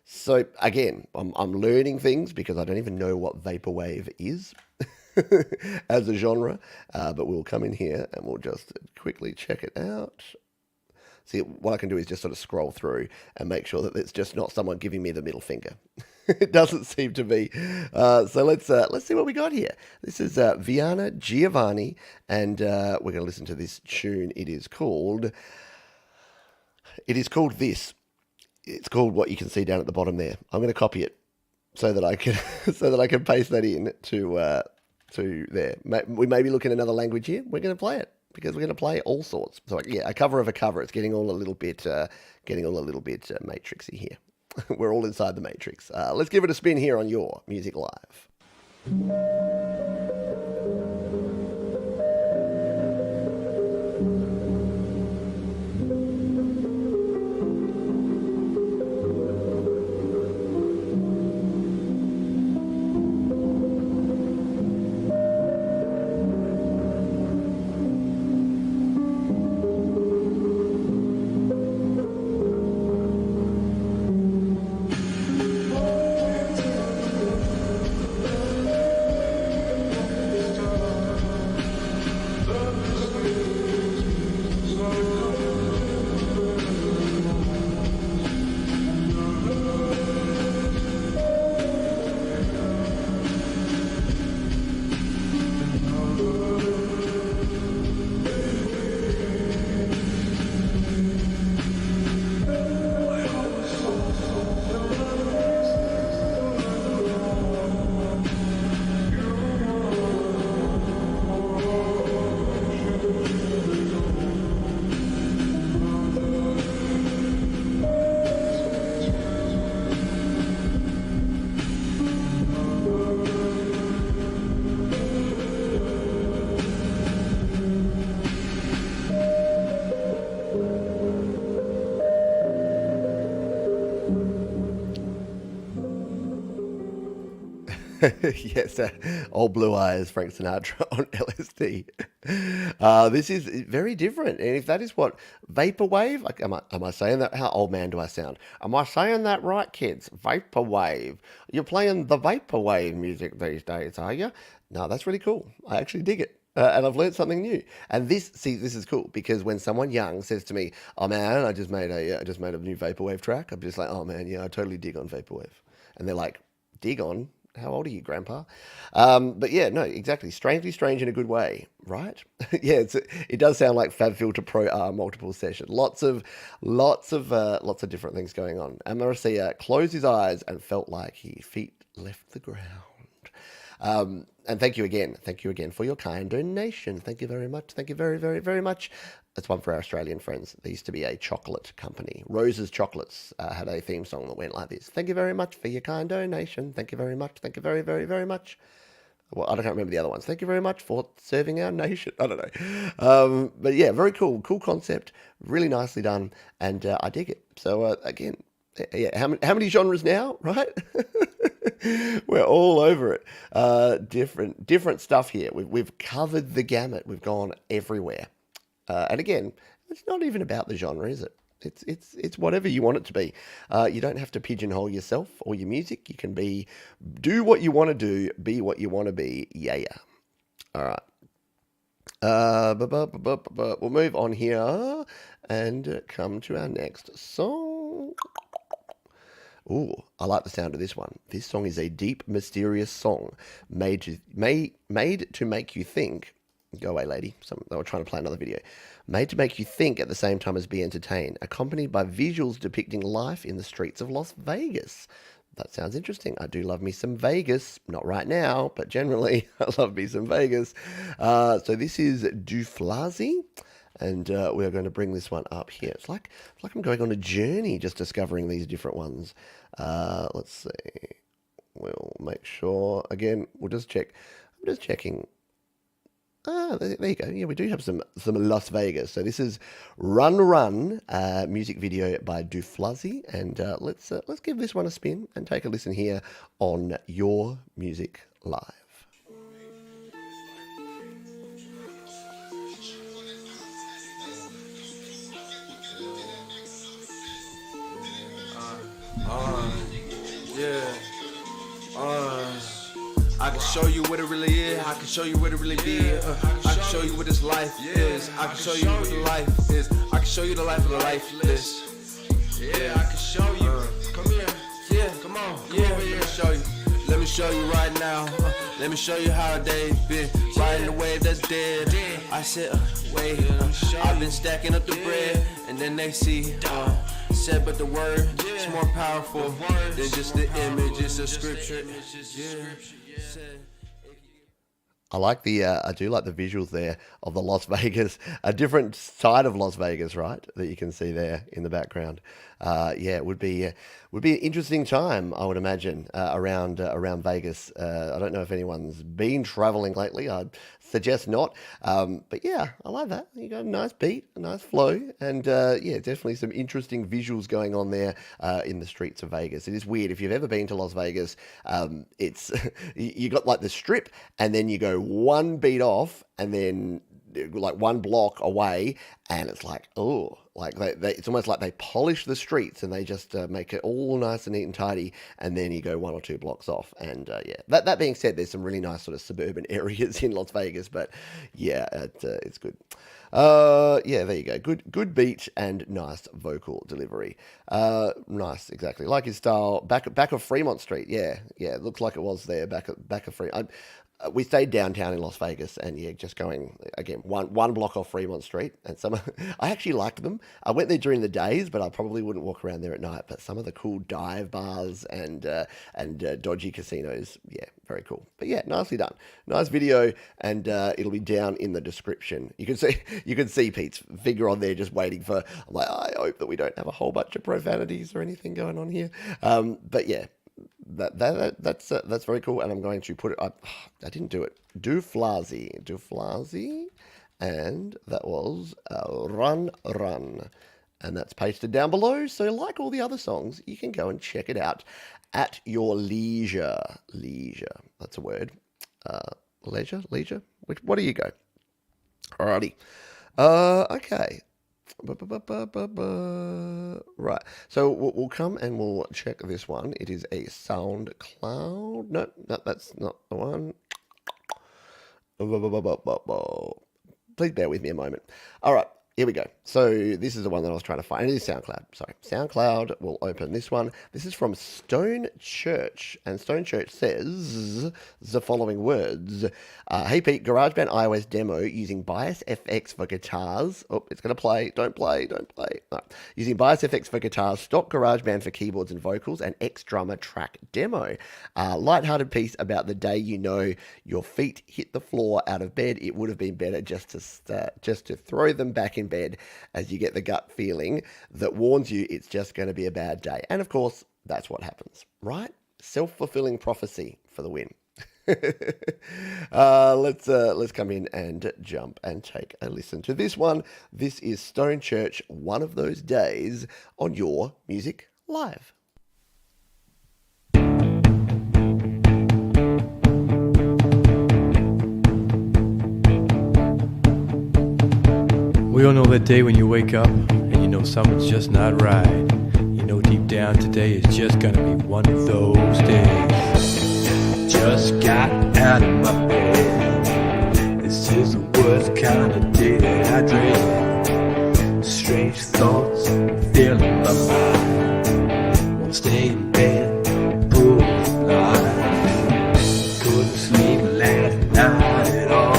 So again, I'm learning things because I don't even know what vaporwave is. as a genre, but we'll come in here and we'll just quickly check it out. See, what I can do is just sort of scroll through and make sure that it's just not someone giving me the middle finger. It doesn't seem to be. So let's see what we got here. This is Viana Giovanni, and we're going to listen to this tune. It is called This. It's called what you can see down at the bottom there. I'm going to copy it so that I can paste that in to there. We may be looking at another language here. We're going to play it, because we're going to play all sorts. So yeah, a cover of a cover. It's getting all a little bit matrixy here. We're all inside the matrix. Let's give it a spin here on Your Music Live. Yes, old Blue Eyes, Frank Sinatra on LSD. This is very different, and if that is what vaporwave, like, am I saying that? How old man do I sound? Am I saying that right, kids? Vaporwave. You're playing the vaporwave music these days, are you? No, that's really cool. I actually dig it. And I've learned something new. And this is cool, because when someone young says to me, "Oh man, I just made a new vaporwave track," I'm just like, "Oh man, yeah, I totally dig on vaporwave." And they're like, "Dig on? How old are you, Grandpa?" But yeah, no, exactly. Strangely strange in a good way, right? Yeah, it does sound like FabFilter Pro R multiple session. Lots of different things going on. And Marcia closed his eyes and felt like his feet left the ground. And thank you again for your kind donation. Thank you very much. Thank you very, very, very much. That's one for our Australian friends. There used to be a chocolate company. Rose's Chocolates had a theme song that went like this. Thank you very much for your kind donation. Thank you very much. Thank you very, very, very much. Well, I don't remember the other ones. Thank you very much for serving our nation. I don't know. But yeah, very cool. Cool concept. Really nicely done. And I dig it. So again, yeah, how many genres now, right? We're all over it. Different stuff here. We've covered the gamut. We've gone everywhere. And again, it's not even about the genre, is it? It's whatever you want it to be. You don't have to pigeonhole yourself or your music. You can do what you want to do, be what you want to be. Yeah. All right. We'll move on here and come to our next song. Ooh, I like the sound of this one. This song is a deep, mysterious song made to make you think. Go away, lady. They were trying to play another video. Made to make you think at the same time as be entertained, accompanied by visuals depicting life in the streets of Las Vegas. That sounds interesting. I do love me some Vegas. Not right now, but generally, I love me some Vegas. So this is Duflazy, and we're going to bring this one up here. It's like I'm going on a journey just discovering these different ones. Let's see. We'll make sure. Again, we'll just check. I'm just checking. There you go. Yeah, we do have some Las Vegas. So this is Run, music video by Duflazy, and let's give this one a spin and take a listen here on Your Music Live. I can show you what it really Yeah, I can show you what it really be. I can show you what this life is. I can show you what the life is. I can show you the life of the lifeless. Yeah, I can show you. Come here. Yeah, come on. Yeah, let me show you. Let me show you right now. Let me show you how they been riding the wave that's dead. I said, wait. I've been stacking up the bread, and then they see. Said, but the word is more powerful than just the image. It's a scripture. I do like the visuals there of the Las Vegas, a different side of Las Vegas, right? That you can see there in the background. Yeah, it would be an interesting time, I would imagine, around Vegas. I don't know if anyone's been traveling lately. I'd suggest not. But yeah, I like that. You got a nice beat, a nice flow, and yeah, definitely some interesting visuals going on there in the streets of Vegas. It is weird. If you've ever been to Las Vegas, it's you got like the strip, and then you go one beat off, and then like one block away, and it's like, oh, like it's almost like they polish the streets and they just make it all nice and neat and tidy, and then you go one or two blocks off. And yeah, that being said, there's some really nice sort of suburban areas in Las Vegas, but yeah, it's good. Yeah, there you go. Good beat and nice vocal delivery. Nice, exactly like his style. Back of Fremont Street. Yeah, it looks like it was there back of Fremont. We stayed downtown in Las Vegas, and yeah, just going again one block off Fremont Street, and I actually liked them. I went there during the days, but I probably wouldn't walk around there at night. But some of the cool dive bars and dodgy casinos, yeah, very cool. But yeah, nicely done, nice video, and it'll be down in the description. You can see Pete's figure on there just waiting for. I'm like, I hope that we don't have a whole bunch of profanities or anything going on here. But yeah. That's very cool, and I'm going to put it up. I didn't do it. Duflazy, and that was Run, and that's pasted down below. So, like all the other songs, you can go and check it out at your leisure. Leisure, that's a word. Leisure. What do you go? Alrighty. Okay. Right, so we'll come and we'll check this one. It is a SoundCloud. No, that's not the one. Please bear with me a moment. All right, here we go. So this is the one that I was trying to find. It is SoundCloud. Sorry, SoundCloud will open this one. This is from Stone Church, and Stone Church says the following words. Hey Pete, GarageBand iOS demo using Bias FX for guitars. Oh, it's going to play. Don't play. No. Using Bias FX for guitars, stock GarageBand for keyboards and vocals, and X-Drummer track demo. Lighthearted piece about the day you know your feet hit the floor out of bed. It would have been better just to throw them back in bed, as you get the gut feeling that warns you it's just going to be a bad day. And of course, that's what happens, right? Self-fulfilling prophecy for the win. Let's come in and jump and take a listen to this one. This is Stone Church, One of Those Days, on Your Music Live. We all know that day when you wake up and you know something's just not right. You know deep down today is just gonna be one of those days. Just got out of my bed. This is the worst kind of day that I dread. Strange thoughts filling my mind. Won't stay in bed, pull the blind. Couldn't sleep last night at all.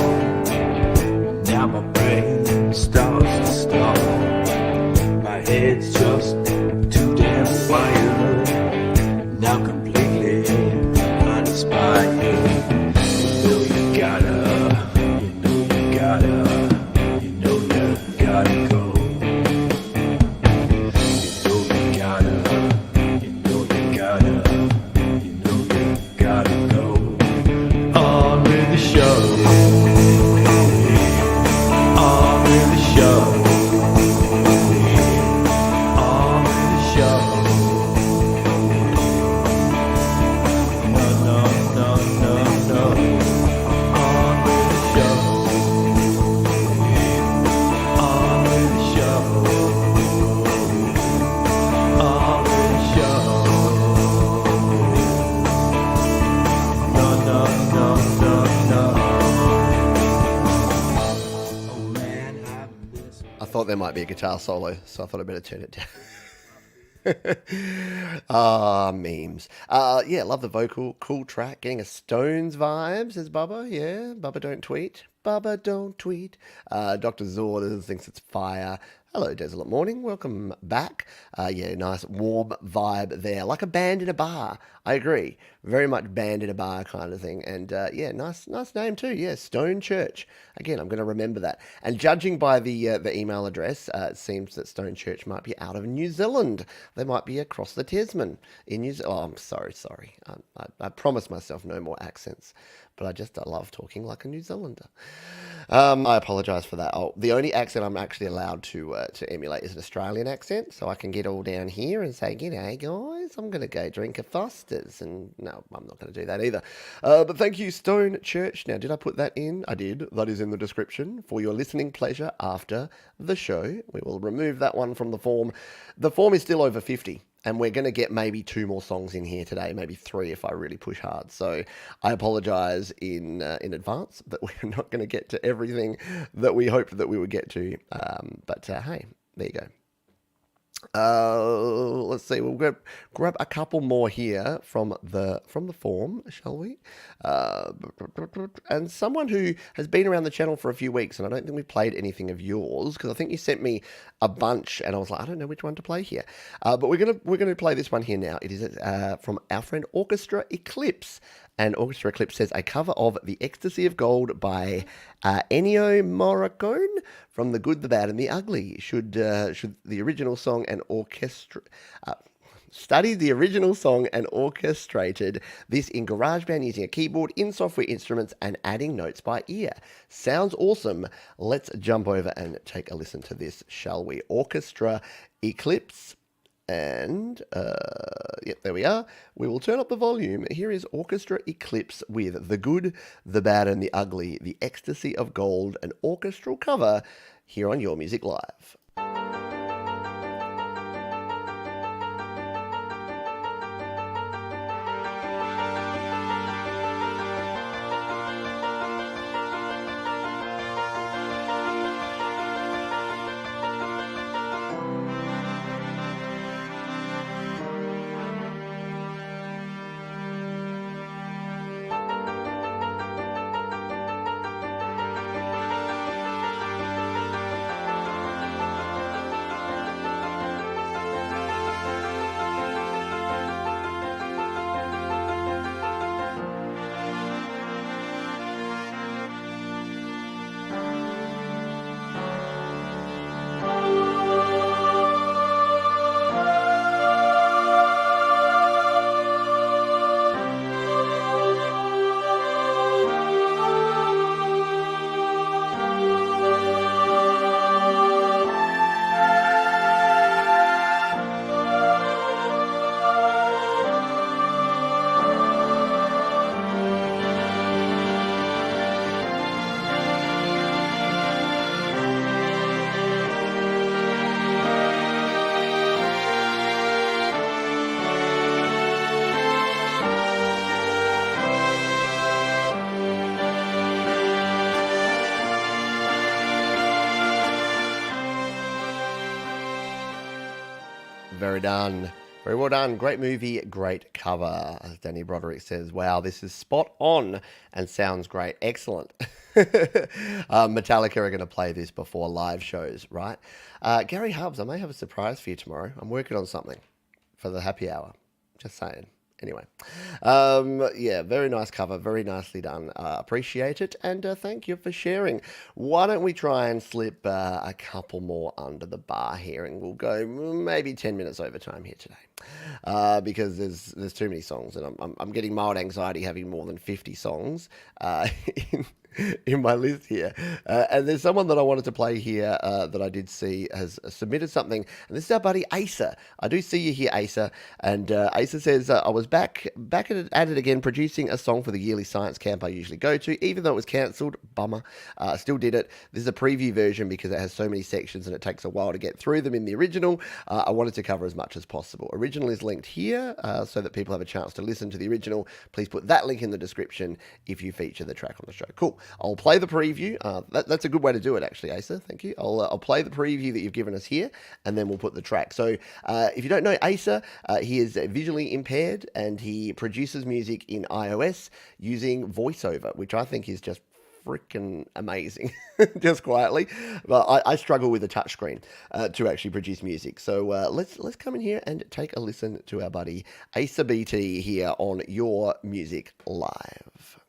Now my brain starts to stall. My head's just too damn wired. Now completely uninspired. You know you gotta go. You know you thought there might be a guitar solo, so I thought I'd better turn it down. Ah, memes. Yeah, love the vocal. Cool track. Getting a Stones vibe, says Bubba. Yeah, Bubba don't tweet. Bubba don't tweet. Dr. Zorders thinks it's fire. Hello, Desolate Morning. Welcome back. Yeah, nice warm vibe there. Like a band in a bar. I agree. Very much band in a bar kind of thing. And yeah, nice name too. Yeah, Stone Church. Again, I'm going to remember that. And judging by the email address, it seems that Stone Church might be out of New Zealand. They might be across the Tasman in New Zealand. Oh, I'm sorry. I promised myself no more accents. But I love talking like a New Zealander. I apologise for that. The only accent I'm actually allowed to emulate is an Australian accent, so I can get all down here and say, "G'day, guys, I'm going to go drink a Foster's." And no, I'm not going to do that either. But thank you, Stone Church. Now, did I put that in? I did. That is in the description for your listening pleasure after the show. We will remove that one from the form. The form is still over 50. And we're going to get maybe 2 more songs in here today, maybe 3 if I really push hard. So I apologise in advance that we're not going to get to everything that we hoped that we would get to. But hey, there you go. Let's see. We'll grab a couple more here from the form, shall we? And someone who has been around the channel for a few weeks, and I don't think we've played anything of yours because I think you sent me a bunch, and I was like, I don't know which one to play here. But we're gonna play this one here now. It is from our friend Orchestra Eclipse. And Orchestra Eclipse says a cover of The Ecstasy of Gold by Ennio Morricone from The Good, the Bad, and the Ugly. Should the original song and studied the original song and orchestrated this in GarageBand using a keyboard, in software instruments, and adding notes by ear. Sounds awesome. Let's jump over and take a listen to this, shall we? Orchestra Eclipse. And, yep, there we are. We will turn up the volume. Here is Orchestra Eclipse with The Good, the Bad, and the Ugly, The Ecstasy of Gold, an orchestral cover here on Your Music Live. Very done. Very well done. Great movie, great cover. As Danny Broderick says, wow, this is spot on and sounds great. Excellent. Metallica are going to play this before live shows, right? Gary Hubbs, I may have a surprise for you tomorrow. I'm working on something for the happy hour. Just saying. Anyway, yeah, very nice cover, very nicely done. Appreciate it, and thank you for sharing. Why don't we try and slip a couple more under the bar here, and we'll go maybe 10 minutes overtime here today, because there's too many songs, and I'm getting mild anxiety having more than 50 songs in my list here. And there's someone that I wanted to play here that I did see has submitted something, and this is our buddy Asa. I do see you here, Asa, and Asa says, I was back at it again, producing a song for the yearly science camp I usually go to, even though it was cancelled. Bummer. Still did it. This is a preview version because it has so many sections and it takes a while to get through them in the original. I wanted to cover as much as possible. Original is linked here so that people have a chance to listen to the original. Please put that link in the description if you feature the track on the show. Cool. I'll play the preview. That's a good way to do it, actually, Asa. Thank you. I'll play the preview that you've given us here, and then we'll put the track. So if you don't know Asa, he is visually impaired, and he produces music in iOS using VoiceOver, which I think is just freaking amazing, just quietly. But I struggle with a touchscreen to actually produce music. So let's come in here and take a listen to our buddy Asa BT here on Your Music Live.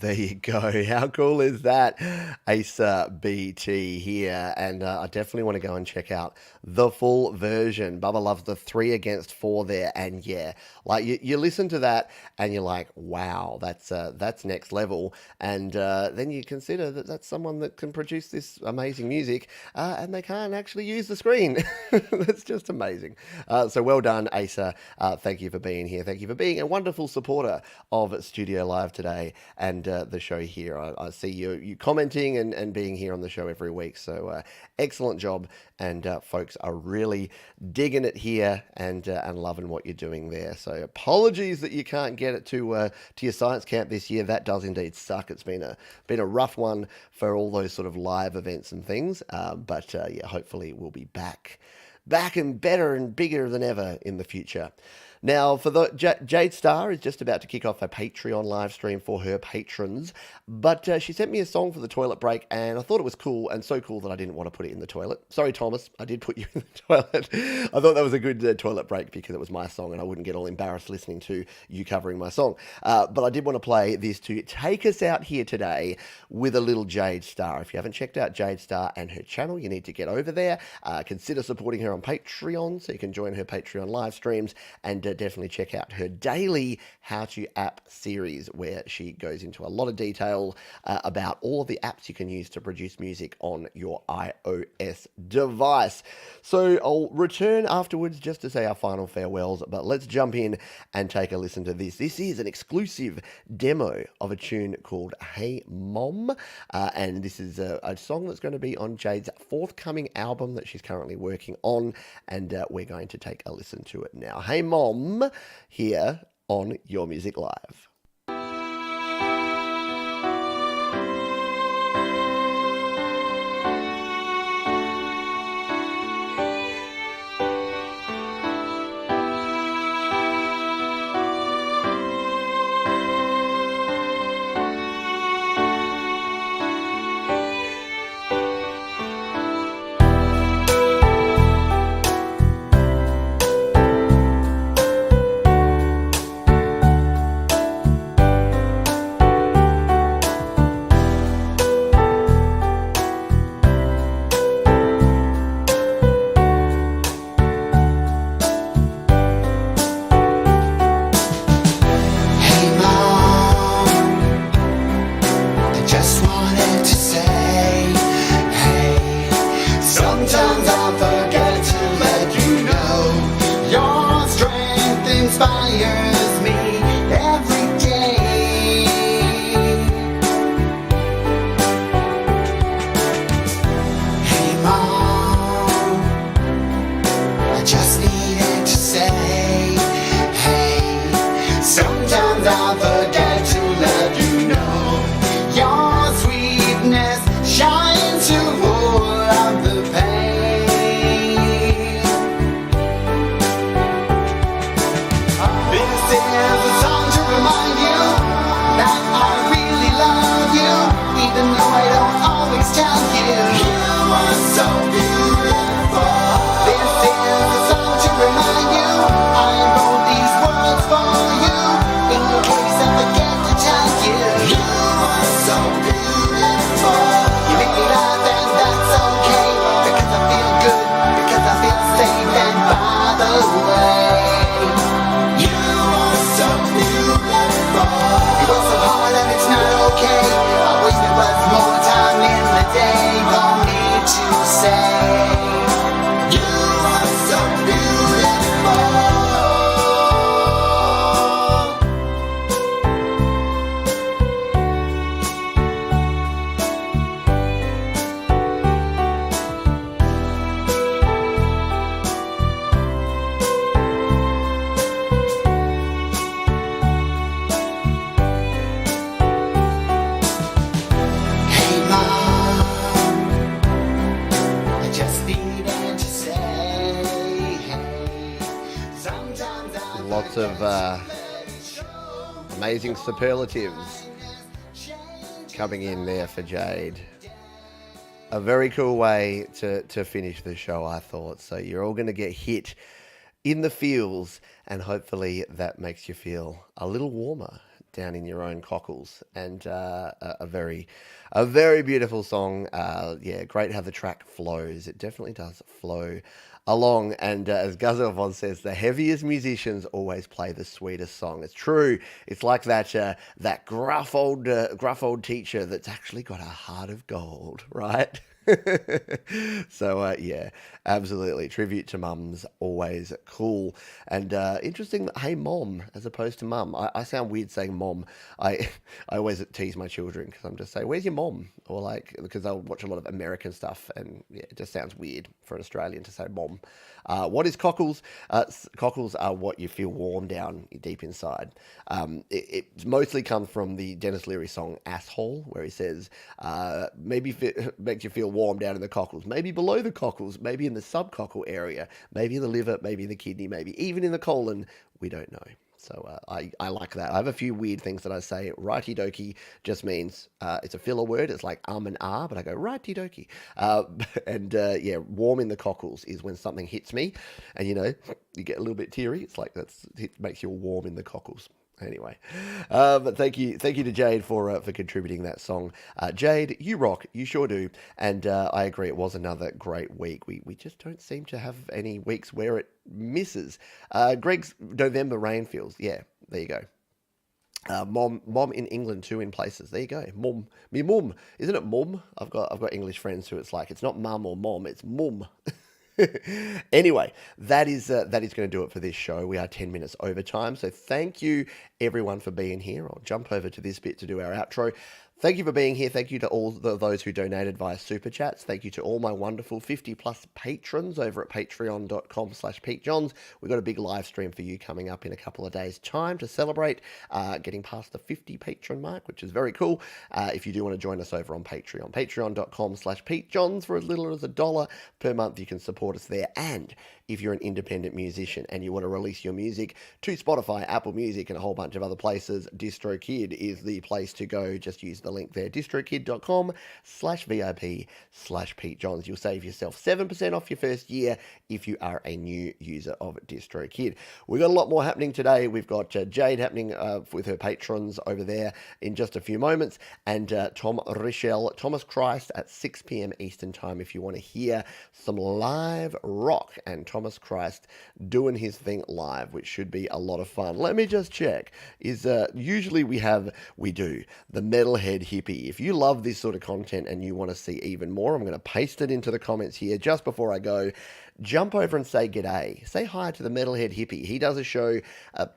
There you go. How cool is that? Asa BT here. And I definitely want to go and check out the full version. Bubba loves the 3 against 4 there. And yeah, like you listen to that and you're like, wow, that's next level. And then you consider that that's someone that can produce this amazing music and they can't actually use the screen. That's just amazing. So well done, Asa. Thank you for being here. Thank you for being a wonderful supporter of Studio Live today and the show here. I see you commenting and being here on the show every week. So excellent job. And folks are really digging it here and loving what you're doing there. So apologies that you can't get it to your science camp this year. That does indeed suck. It's been a rough one for all those sort of live events and things. But yeah, hopefully we'll be back and better and bigger than ever in the future. Now, for the Jade Star is just about to kick off a Patreon live stream for her patrons, but she sent me a song for the toilet break, and I thought it was cool, and so cool that I didn't want to put it in the toilet. Sorry, Thomas, I did put you in the toilet. I thought that was a good toilet break because it was my song, and I wouldn't get all embarrassed listening to you covering my song. But I did want to play this to take us out here today with a little Jade Star. If you haven't checked out Jade Star and her channel, you need to get over there. Consider supporting her on Patreon, so you can join her Patreon live streams, and definitely check out her daily How to App series, where she goes into a lot of detail about all of the apps you can use to produce music on your iOS device. So I'll return afterwards just to say our final farewells, but let's jump in and take a listen to this. This is an exclusive demo of a tune called Hey Mom, and this is a song that's going to be on Jade's forthcoming album that she's currently working on, and we're going to take a listen to it now. Hey Mom, here on Your Music Live. triggers me every day. Hey Mom, I just needed to say, hey, sometimes I forget to let you know your sweetness shines through all of the pain. This is a song to remind you that I really love you, even though I don't always tell you. You are so beautiful. This is a song to remind you I wrote these words for you, in case I forget to tell you. You are so beautiful. You make me laugh and that's okay, because I feel good, because I feel safe. And by the way, you are so beautiful. You work so hard and it's not okay. I wish there was more time in the day for me to say, you are so beautiful. Hey Mom, I just needed to say, hey, sometimes I Lots of amazing superlatives coming in there for Jade. A very cool way to finish the show, I thought. So you're all going to get hit in the feels, and hopefully that makes you feel a little warmer down in your own cockles. And a very beautiful song. Yeah, great how the track flows. It definitely does flow along. And as Gazovon says, the heaviest musicians always play the sweetest song. It's true. It's like that gruff old teacher that's actually got a heart of gold, right? So yeah, absolutely. Tribute to mums, always cool. And interesting that hey mom as opposed to mum. I sound weird saying mom. I always tease my children because I'm just saying, where's your mom? Or like, because I'll watch a lot of American stuff and yeah, it just sounds weird for an Australian to say mom. What is cockles? Cockles are what you feel warm down deep inside. It mostly comes from the Dennis Leary song Asshole, where he says, maybe makes you feel warm down in the cockles, maybe below the cockles, maybe in the subcockle area, maybe in the liver, maybe in the kidney, maybe even in the colon. We don't know. So I like that. I have a few weird things that I say. Righty dokie just means it's a filler word. It's like and but I go righty dokie. And yeah, warm in the cockles is when something hits me, and you know you get a little bit teary. It's like it makes you warm in the cockles. Anyway, but thank you to Jade for contributing that song. Jade, you rock, you sure do, and I agree. It was another great week. We just don't seem to have any weeks where it misses. Greg's November rain feels. Yeah, there you go. Mom in England too in places. There you go. Mum, me mum, isn't it mum? I've got English friends who it's like it's not mum or mom, it's mum. Anyway, that is going to do it for this show. We are 10 minutes over time. So thank you everyone for being here. I'll jump over to this bit to do our outro. Thank you for being here. Thank you to all those who donated via Super Chats. Thank you to all my wonderful 50 plus patrons over at patreon.com/PeteJohns. We've got a big live stream for you coming up in a couple of days' time to celebrate getting past the 50 patron mark, which is very cool. If you do want to join us over on Patreon, patreon.com/PeteJohns. For as little as $1 per month, you can support us there. And if you're an independent musician and you want to release your music to Spotify, Apple Music, and a whole bunch of other places, DistroKid is the place to go. Just use the link there, distrokid.com/VIP/PeteJohns. You'll save yourself 7% off your first year if you are a new user of DistroKid. We've got a lot more happening today. We've got Jade happening with her patrons over there in just a few moments, and Thomas Christ at 6 p.m. Eastern Time if you want to hear some live rock and Thomas Christ doing his thing live, which should be a lot of fun. Let me just check. Usually we do the metalhead Metalhead Hippie. If you love this sort of content and you want to see even more, I'm going to paste it into the comments here just before I go. Jump over and say g'day. Say hi to the Metalhead Hippie. He does a show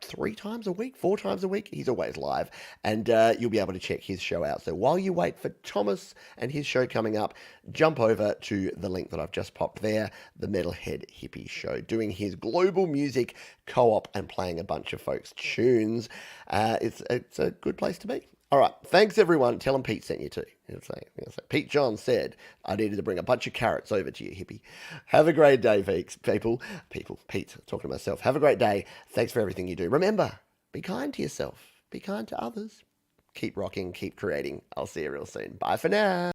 3 times a week, 4 times a week. He's always live, and you'll be able to check his show out. So while you wait for Thomas and his show coming up, jump over to the link that I've just popped there, the Metalhead Hippie Show, doing his global music co-op and playing a bunch of folks' tunes. It's a good place to be. All right, thanks everyone. Tell them Pete sent you too. Pete John said I needed to bring a bunch of carrots over to you, hippie. Have a great day, people. Pete, talking to myself. Have a great day. Thanks for everything you do. Remember, be kind to yourself. Be kind to others. Keep rocking, keep creating. I'll see you real soon. Bye for now.